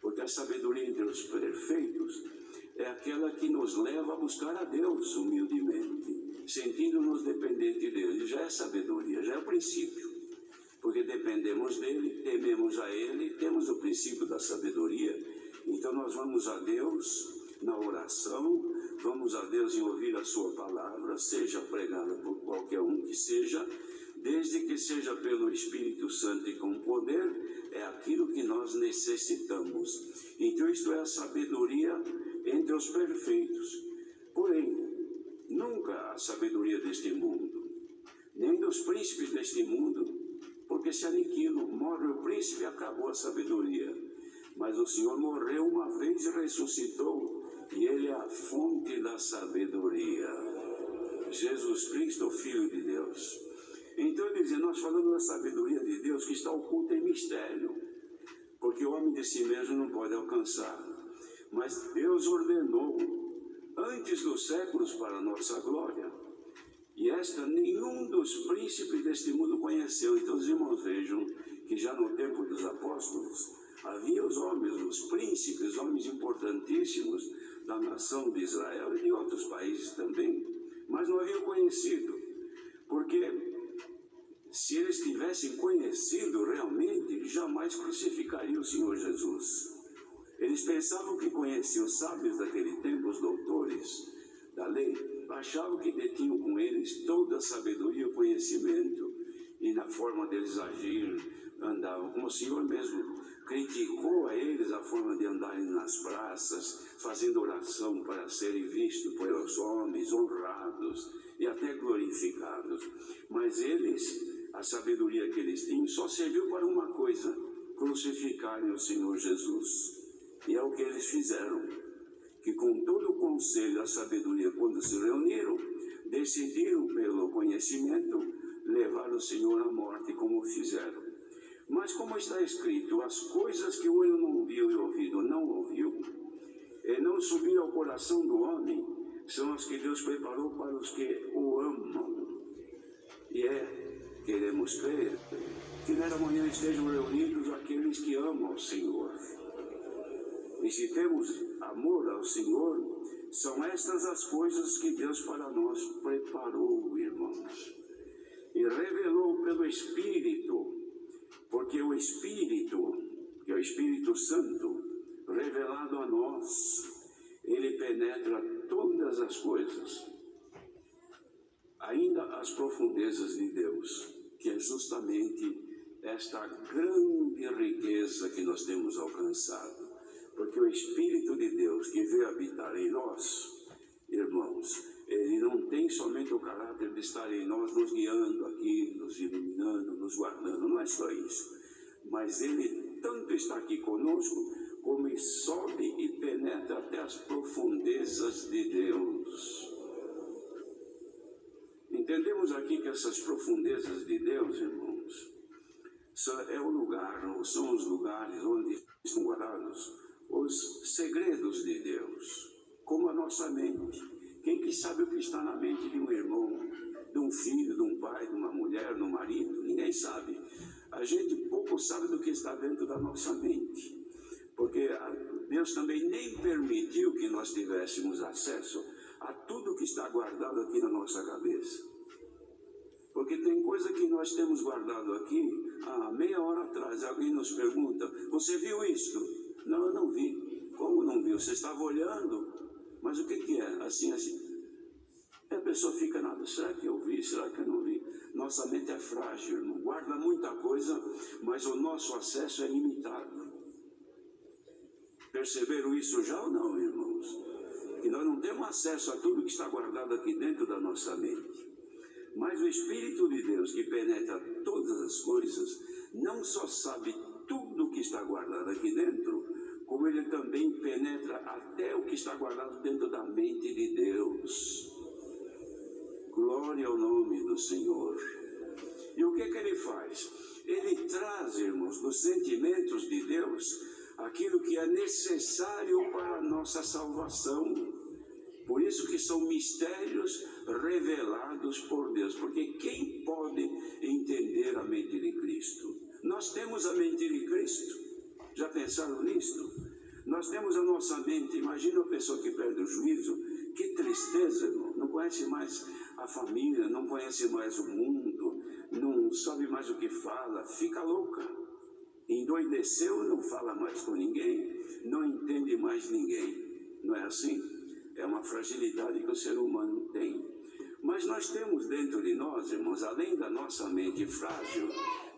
porque a sabedoria entre os perfeitos é aquela que nos leva a buscar a Deus humildemente, sentindo-nos dependentes dele. Já é sabedoria, já é o princípio, porque dependemos dele, tememos a ele, temos o princípio da sabedoria. Então nós vamos a Deus na oração, vamos a Deus em ouvir a sua palavra, seja pregada por qualquer um que seja, desde que seja pelo Espírito Santo e com poder, é aquilo que nós necessitamos. Então isto é a sabedoria entre os perfeitos. Porém, nunca a sabedoria deste mundo, nem dos príncipes deste mundo, porque se aniquilam, morre o príncipe e acabou a sabedoria. Mas o Senhor morreu uma vez e ressuscitou, e Ele é a fonte da sabedoria. Jesus Cristo, o Filho de Deus. Então ele diz, nós falamos da sabedoria de Deus que está oculta em mistério, porque o homem de si mesmo não pode alcançar. Mas Deus ordenou antes dos séculos para a nossa glória, e esta nenhum dos príncipes deste mundo conheceu. Então os irmãos vejam que já no tempo dos apóstolos havia os homens, os príncipes, homens importantíssimos da nação de Israel e de outros países também, mas não haviam conhecido, porque se eles tivessem conhecido realmente, jamais crucificariam o Senhor Jesus. Eles pensavam que conheciam os sábios daquele tempo, os doutores da lei, achavam que detinham com eles toda a sabedoria e o conhecimento, e na forma deles agir, andavam, como o Senhor mesmo criticou a eles a forma de andarem nas praças, fazendo oração para serem vistos pelos homens, honrados e até glorificados. Mas eles, a sabedoria que eles tinham, só serviu para uma coisa: crucificarem o Senhor Jesus. E é o que eles fizeram, que com todo o conselho da sabedoria, quando se reuniram, decidiram pelo conhecimento levar o Senhor à morte, como fizeram. Mas como está escrito, as coisas que o olho não viu e o ouvido não ouviu, e não subiram ao coração do homem, são as que Deus preparou para os que o amam. E queremos crer que nessa manhã estejam reunidos aqueles que amam ao Senhor. E se temos amor ao Senhor, são estas as coisas que Deus para nós preparou, irmãos. E revelou pelo Espírito, porque o Espírito, que é o Espírito Santo, revelado a nós, ele penetra todas as coisas, ainda as profundezas de Deus, que é justamente esta grande riqueza que nós temos alcançado. Porque o Espírito de Deus que veio habitar em nós, irmãos, ele não tem somente o caráter de estar em nós, nos guiando aqui, nos iluminando, nos guardando, não é só isso. Mas ele tanto está aqui conosco, como ele sobe e penetra até as profundezas de Deus. Entendemos aqui que essas profundezas de Deus, irmãos, é o lugar, ou são os lugares onde estão guardados os segredos de Deus, como a nossa mente. Quem que sabe o que está na mente de um irmão, de um filho, de um pai, de uma mulher, de um marido? Ninguém sabe. A gente pouco sabe do que está dentro da nossa mente, porque Deus também nem permitiu que nós tivéssemos acesso a tudo que está guardado aqui na nossa cabeça. Porque tem coisa que nós temos guardado aqui há meia hora atrás. Alguém nos pergunta, você viu isto? Não, eu não vi. Como não viu? Você estava olhando, mas o que é? Assim. E a pessoa fica nada, será que eu vi, será que eu não vi? Nossa mente é frágil, irmão, guarda muita coisa, mas o nosso acesso é limitado. Perceberam isso já ou não, irmãos? Que nós não temos acesso a tudo que está guardado aqui dentro da nossa mente. Mas o Espírito de Deus, que penetra todas as coisas, não só sabe tudo que está guardado aqui dentro, como ele também penetra até o que está guardado dentro da mente de Deus. Glória ao nome do Senhor. E o que ele faz? Ele traz, irmãos, dos sentimentos de Deus, aquilo que é necessário para a nossa salvação. Por isso que são mistérios revelados por Deus. Porque quem pode entender a mente de Cristo? Nós temos a mente de Cristo. Já pensaram nisto? Nós temos a nossa mente. Imagina a pessoa que perde o juízo. Que tristeza, irmão. Não conhece mais a família, não conhece mais o mundo, não sabe mais o que fala, fica louca. Endoideceu, não fala mais com ninguém, não entende mais ninguém. Não é assim? É uma fragilidade que o ser humano tem. Mas nós temos dentro de nós, irmãos, além da nossa mente frágil,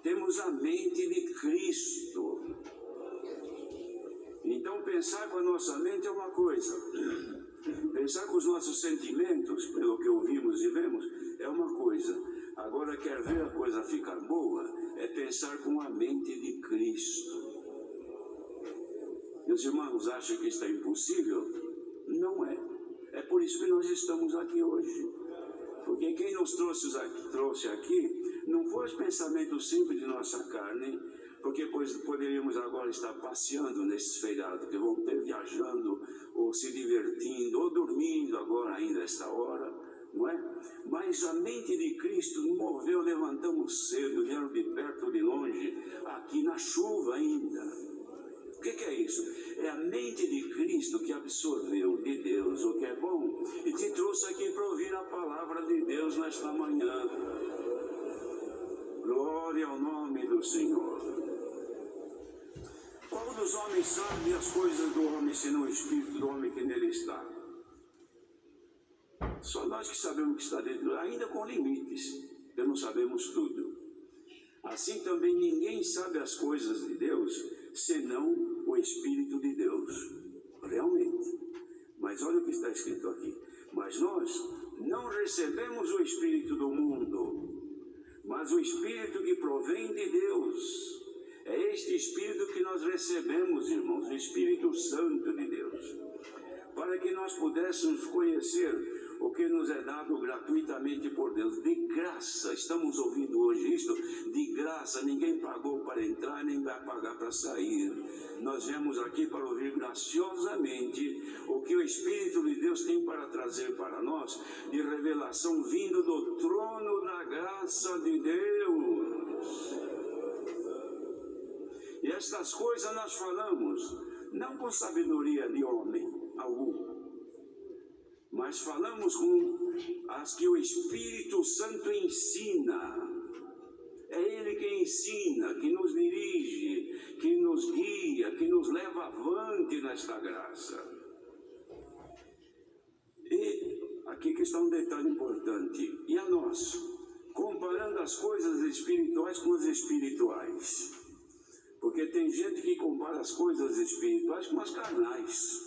temos a mente de Cristo. Então pensar com a nossa mente é uma coisa. Pensar com os nossos sentimentos, pelo que ouvimos e vemos, é uma coisa. Agora, quer ver a coisa ficar boa? É pensar com a mente de Cristo. Meus irmãos acham que isso é impossível? Não é. É por isso que nós estamos aqui hoje. Porque quem nos trouxe aqui não foi os pensamentos simples de nossa carne, porque poderíamos agora estar passeando nesses feriados, que vão ter viajando, ou se divertindo, ou dormindo agora ainda esta hora, não é? Mas a mente de Cristo nos moveu, levantamos cedo, vieram de perto ou de longe, aqui na chuva ainda. O que é isso? É a mente de Cristo que absorveu de Deus o que é bom e te trouxe aqui para ouvir a palavra de Deus nesta manhã. Glória ao nome do Senhor. Qual dos homens sabe as coisas do homem, senão o Espírito do homem que nele está? Só nós que sabemos o que está dentro, ainda com limites, porque não sabemos tudo. Assim também ninguém sabe as coisas de Deus, senão o Espírito de Deus. Realmente. Mas olha o que está escrito aqui. Mas nós não recebemos o Espírito do mundo, mas o Espírito que provém de Deus. É este Espírito que nós recebemos, irmãos, o Espírito Santo de Deus, para que nós pudéssemos conhecer o que nos é dado gratuitamente por Deus, de graça. Estamos ouvindo hoje isto, de graça, ninguém pagou para entrar, nem vai pagar para sair. Nós viemos aqui para ouvir graciosamente o que o Espírito de Deus tem para trazer para nós, de revelação vindo do trono da graça de Deus. E estas coisas nós falamos, não com sabedoria de homem algum, mas falamos com as que o Espírito Santo ensina. É Ele que ensina, que nos dirige, que nos guia, que nos leva avante nesta graça. E aqui que está um detalhe importante. E a nós, comparando as coisas espirituais com as espirituais. Porque tem gente que compara as coisas espirituais com as carnais.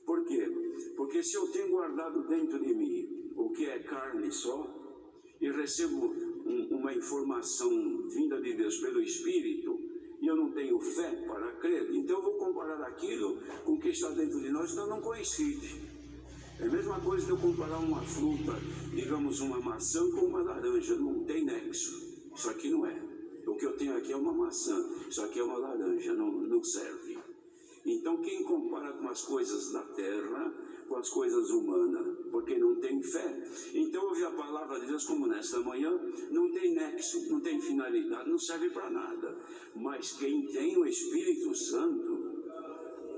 Por quê? Porque se eu tenho guardado dentro de mim o que é carne só, e recebo uma informação vinda de Deus pelo Espírito, e eu não tenho fé para crer, então eu vou comparar aquilo com o que está dentro de nós, então não coincide. É a mesma coisa que eu comparar uma fruta, digamos uma maçã com uma laranja, não tem nexo. Isso aqui não é. O que eu tenho aqui é uma maçã, isso aqui é uma laranja, não serve. Então quem compara com as coisas da terra, com as coisas humanas, porque não tem fé, então ouve a palavra de Deus como nesta manhã, não tem nexo, não tem finalidade, não serve para nada. Mas quem tem o Espírito Santo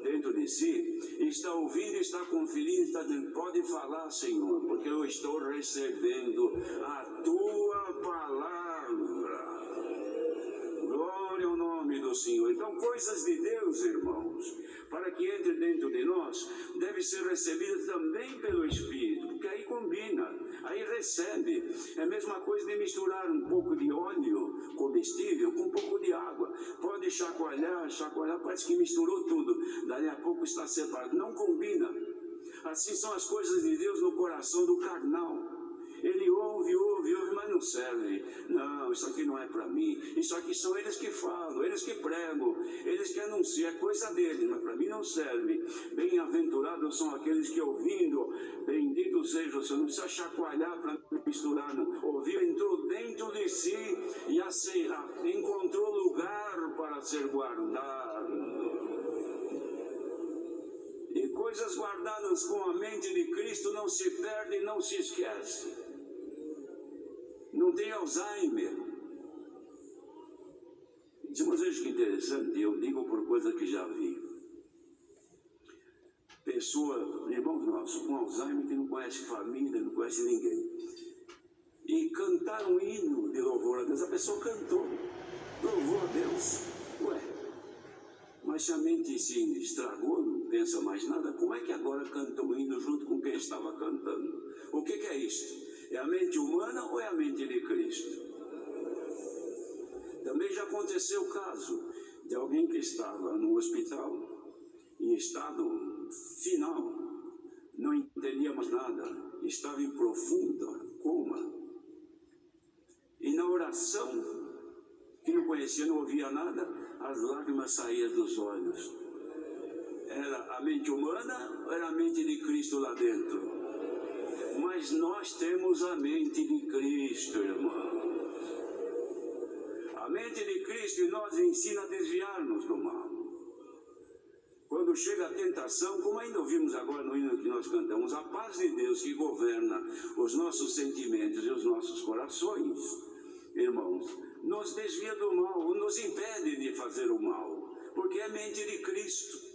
dentro de si, está ouvindo, está conferindo, está dizendo, pode falar, Senhor, porque eu estou recebendo a tua palavra. Glória ao nome do Senhor. Então, coisas de Deus, irmãos, para que entre dentro de nós, deve ser recebida também pelo Espírito, porque aí combina, aí recebe. É a mesma coisa de misturar um pouco de óleo comestível com um pouco de água. Pode chacoalhar, parece que misturou tudo, daí a pouco está separado. Não combina. Assim são as coisas de Deus no coração do carnal. Ele ouve, mas não serve. Não, isso aqui não é para mim. Isso aqui são eles que falam, eles que pregam, eles que anunciam. É coisa deles, mas para mim não serve. Bem-aventurados são aqueles que ouvindo, bendito seja o Senhor. Não precisa chacoalhar para misturar. Não. Ouviu, entrou dentro de si e encontrou lugar para ser guardado. E coisas guardadas com a mente de Cristo não se perdem, não se esquecem. Não tem Alzheimer. Mas veja que interessante, eu digo por coisa que já vi. Pessoa, irmãos nossos, com Alzheimer que não conhece família, não conhece ninguém. E cantaram um hino de louvor a Deus. A pessoa cantou, louvou a Deus. Ué, mas se a mente se estragou, não pensa mais nada, como é que agora canta um hino junto com quem estava cantando? O que é isto? É a mente humana ou é a mente de Cristo? Também já aconteceu o caso de alguém que estava no hospital, em estado final, não entendia mais nada, estava em profunda coma. E na oração, que não conhecia, não ouvia nada, as lágrimas saíam dos olhos. Era a mente humana ou era a mente de Cristo lá dentro? Mas nós temos a mente de Cristo, irmão. A mente de Cristo nos ensina a desviar-nos do mal. Quando chega a tentação, como ainda ouvimos agora no hino que nós cantamos, a paz de Deus que governa os nossos sentimentos e os nossos corações, irmãos, nos desvia do mal, nos impede de fazer o mal, porque é a mente de Cristo.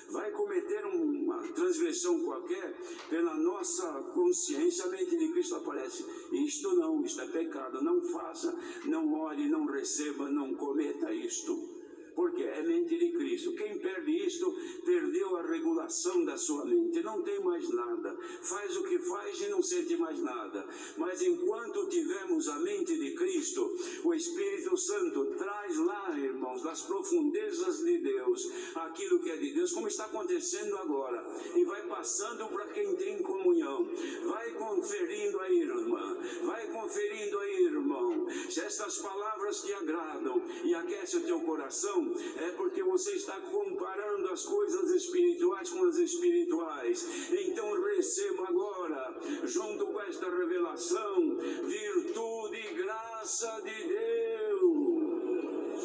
Vai cometer uma transgressão qualquer, pela nossa consciência, a mente de Cristo aparece. Isto não, isto é pecado, não faça, não ore, não receba, não cometa isto. Porque é mente de Cristo. Quem perde isto, perdeu a regulação da sua mente. Não tem mais nada. Faz o que faz e não sente mais nada. Mas enquanto tivermos a mente de Cristo, o Espírito Santo traz lá, irmãos, das profundezas de Deus, aquilo que é de Deus, como está acontecendo agora. E vai passando para quem tem comunhão. Vai conferindo aí, irmã. Vai conferindo aí, irmão. Se estas palavras te agradam e aquecem o teu coração, é porque você está comparando as coisas espirituais com as espirituais. Então receba agora, junto com esta revelação, virtude e graça de Deus.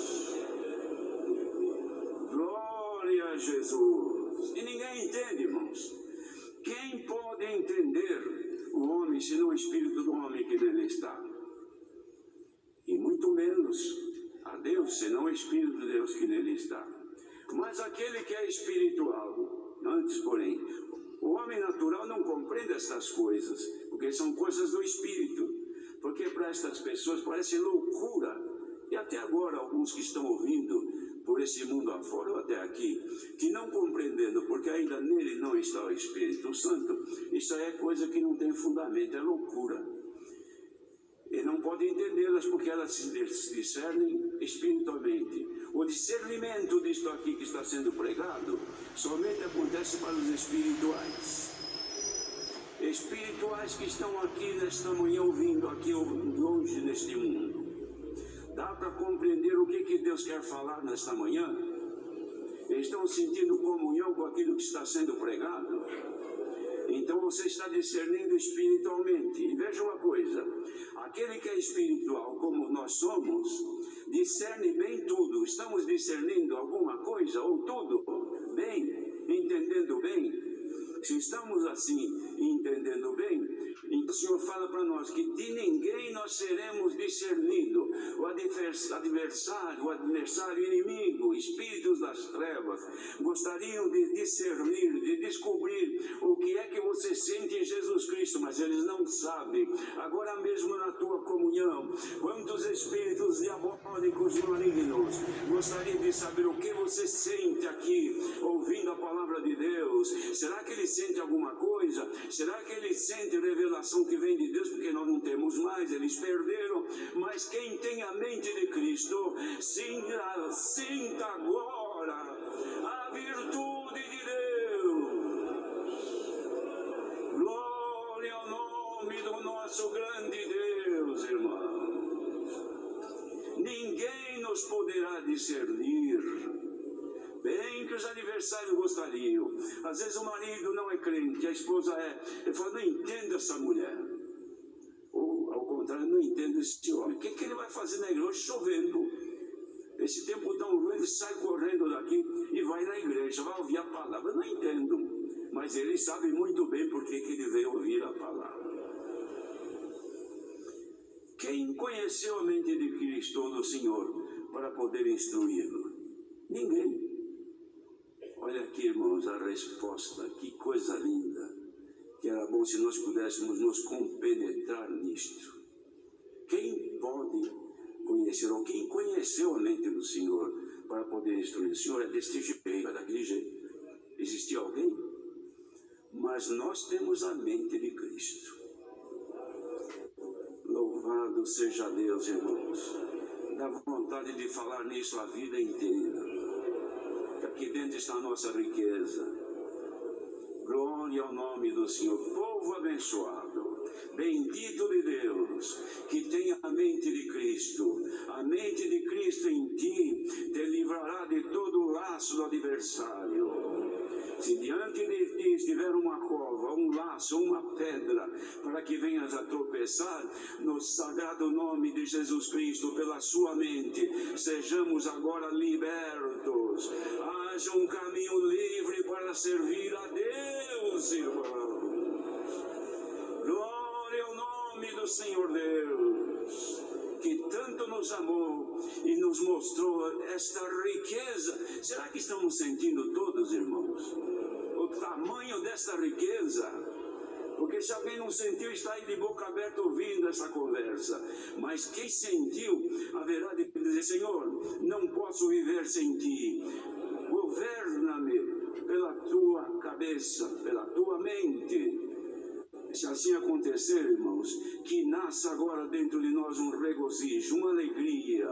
Glória a Jesus. E ninguém entende, irmãos. Quem pode entender o homem, senão o espírito do homem que nele está? E muito menos a Deus, senão o Espírito de Deus que nele está. Mas aquele que é espiritual, antes, porém, o homem natural não compreende estas coisas, porque são coisas do Espírito. Porque para estas pessoas parece loucura, e até agora alguns que estão ouvindo por esse mundo afora ou até aqui, que não compreendendo, porque ainda nele não está o Espírito Santo, isso aí é coisa que não tem fundamento, é loucura. E não pode entendê-las porque elas se discernem espiritualmente. O discernimento disto aqui que está sendo pregado somente acontece para os espirituais. Espirituais que estão aqui nesta manhã ouvindo, aqui longe neste mundo. Dá para compreender o que Deus quer falar nesta manhã? Estão sentindo comunhão com aquilo que está sendo pregado? Então você está discernindo espiritualmente. E veja uma coisa, aquele que é espiritual, como nós somos, discerne bem tudo. Estamos discernindo alguma coisa ou tudo bem, entendendo bem? Se estamos assim, entendendo bem, então o Senhor fala para nós que de ninguém nós seremos discernidos. O adversário, inimigo, espíritos das trevas, gostariam de discernir, de descobrir o que é que você sente em Jesus Cristo, mas eles não sabem. Agora mesmo na tua comunhão, quantos espíritos diabólicos espíritos malignos. Gostaria de saber o que você sente aqui, ouvindo a palavra de Deus. Será que ele sente alguma coisa? Será que ele sente revelação que vem de Deus? Porque nós não temos mais, eles perderam. Mas quem tem a mente de Cristo, sinta agora a virtude de Deus. Glória ao nome do nosso grande Deus, irmãos. Ninguém nos poderá discernir. Bem que os adversários gostariam. Às vezes o marido não é crente, a esposa é. Ele fala, não entendo essa mulher. Ou, ao contrário, não entendo esse homem. O que ele vai fazer na igreja? Hoje chovendo. Esse tempo tão ruim, ele sai correndo daqui e vai na igreja, vai ouvir a palavra. Eu não entendo. Mas ele sabe muito bem por que ele veio ouvir a palavra. Quem conheceu a mente de Cristo ou do Senhor para poder instruí-lo? Ninguém. Olha aqui, irmãos, a resposta. Que coisa linda. Que era bom se nós pudéssemos nos compenetrar nisto. Quem pode conhecer, ou quem conheceu a mente do Senhor para poder instruir? O Senhor é deste jeito, é daquele jeito. Existia alguém? Mas nós temos a mente de Cristo. Louvado seja Deus, irmãos. Dá vontade de falar nisso a vida inteira. Que aqui dentro está a nossa riqueza. Glória ao nome do Senhor. Povo abençoado, bendito de Deus, que tem a mente de Cristo. A mente de Cristo em ti te livrará de todo o laço do adversário. Se diante de ti estiver uma cova, um laço, uma pedra, para que venhas a tropeçar, no sagrado nome de Jesus Cristo, pela sua mente, sejamos agora libertos. Haja um caminho livre para servir a Deus, irmão. Glória ao nome do Senhor Deus, que tanto nos amou e nos mostrou esta riqueza. Será que estamos sentindo todos, irmãos, o tamanho desta riqueza? Porque se alguém não sentiu, está aí de boca aberta ouvindo essa conversa. Mas quem sentiu, haverá de dizer, Senhor, não posso viver sem ti. Governa-me pela tua cabeça, pela tua mente. Se assim acontecer, irmãos, que nasça agora dentro de nós um regozijo, uma alegria,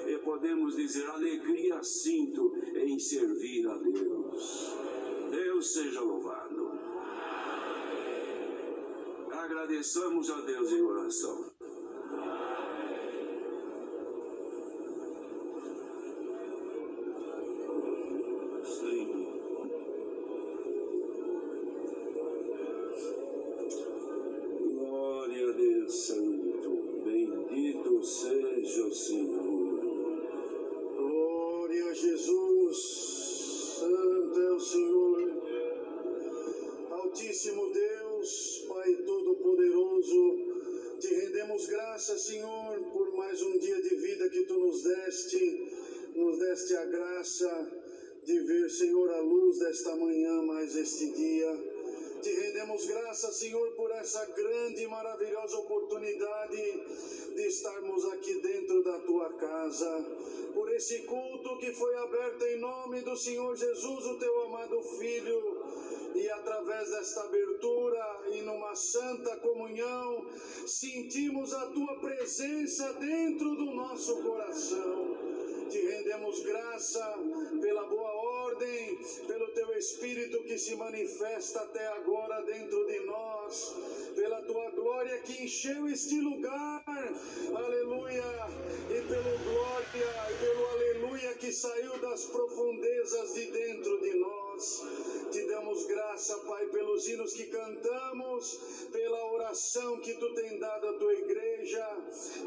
e podemos dizer, alegria sinto em servir a Deus. Deus seja louvado. Agradeçamos a Deus em oração. Glória a Deus Santo, bendito seja o Senhor. Glória a Jesus, santo é o Senhor. Altíssimo Deus, Pai Todo-Poderoso, te rendemos graças, Senhor, por mais um dia de vida que tu nos deste a graça de ver, Senhor, a luz desta manhã, mais este dia. Te rendemos graças, Senhor, por essa grande e maravilhosa oportunidade de estarmos aqui dentro da tua casa, por esse culto que foi aberto em nome do Senhor Jesus, o teu amado Filho. E através desta abertura e numa santa comunhão, sentimos a tua presença dentro do nosso coração. Te rendemos graça pela boa ordem, pelo teu Espírito que se manifesta até agora dentro de nós, pela tua glória que encheu este lugar, aleluia, e pelo aleluia que saiu das profundezas de dentro de nós. Te damos graça, Pai, pelos hinos que cantamos, pela oração que tu tem dado à tua igreja,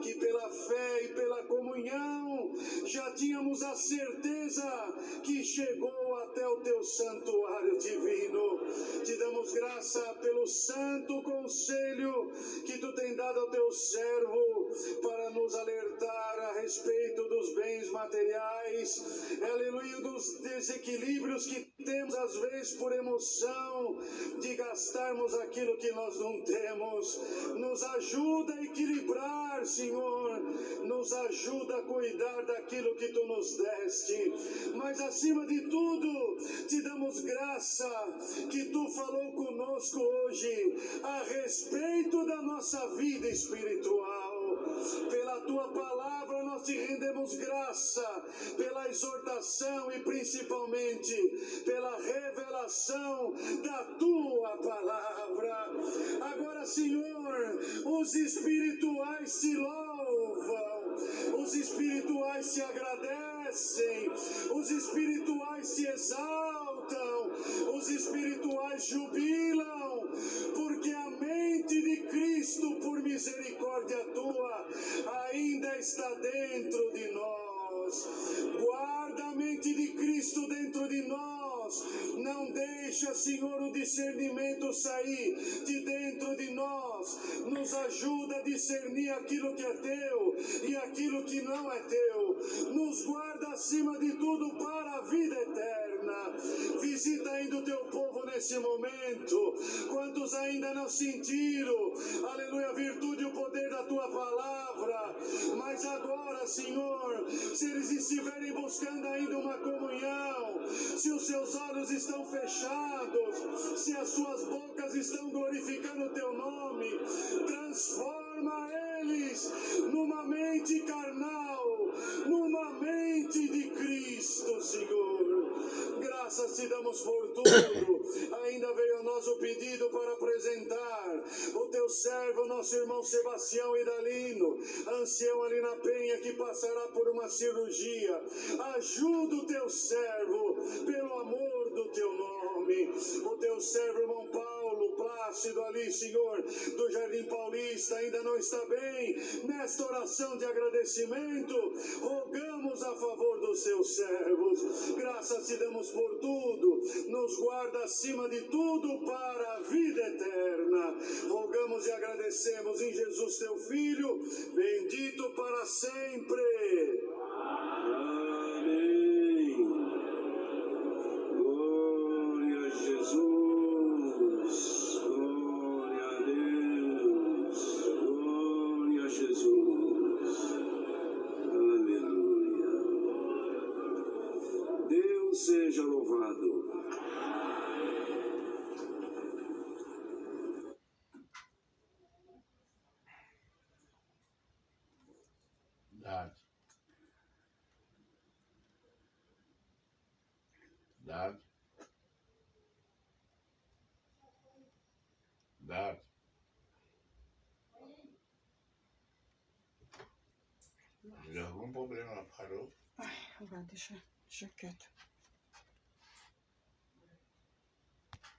que pela fé e pela comunhão já tínhamos a certeza que chegou até o teu santuário divino. Te damos graça pelo santo conselho que tu tem dado ao teu servo para nos alertar a respeito dos bens materiais, aleluia, dos desequilíbrios que temos às vezes por emoção de gastarmos aquilo que nós não temos. Nos ajuda a equilibrar, Senhor, nos ajuda a cuidar daquilo que tu nos deste. Mas acima de tudo, te damos graça que tu falou conosco hoje a respeito da nossa vida espiritual. Pela tua palavra nós te rendemos graça, pela exortação e principalmente pela revelação da tua palavra. Agora, Senhor, os espirituais te louvam, os espirituais te agradecem, os espirituais te exaltam, os espirituais jubilam, porque a mente de Cristo, por misericórdia tua, ainda está dentro de nós. Guarda a mente de Cristo dentro de nós. Não deixa, Senhor, o discernimento sair de dentro de nós. Nos ajuda a discernir aquilo que é teu e aquilo que não é teu. Nos guarda acima de tudo para a vida eterna. Visita ainda o teu povo nesse momento. Quantos ainda não sentiram, aleluia, a virtude e o poder da tua palavra. Mas agora, Senhor, se eles estiverem buscando ainda uma comunhão, se os seus olhos estão fechados, se as suas bocas estão glorificando o teu nome, transforma eles numa mente carnal, numa mente de Cristo, Senhor. Graças te damos por tudo. Ainda veio a nós o pedido para apresentar o teu servo, nosso irmão Sebastião Idalino, ancião ali na Penha, que passará por uma cirurgia. Ajuda o teu servo, pelo amor do teu nome. O teu servo, irmão Paulo Plácido, ali, Senhor, do Jardim Paulista, ainda não está bem. Nesta oração de agradecimento, rogamos a favor dos seus servos. Graças te damos por tudo. Nos guarda acima de tudo para a vida eterna. Rogamos e agradecemos em Jesus teu Filho, bendito para sempre. Amém. Glória a Jesus. Glória a Deus. Glória a Jesus. Aleluia. Deus seja louvado. Dado. Dado. Dado. Deu algum problema? Parou? Ai, agora deixa quieto.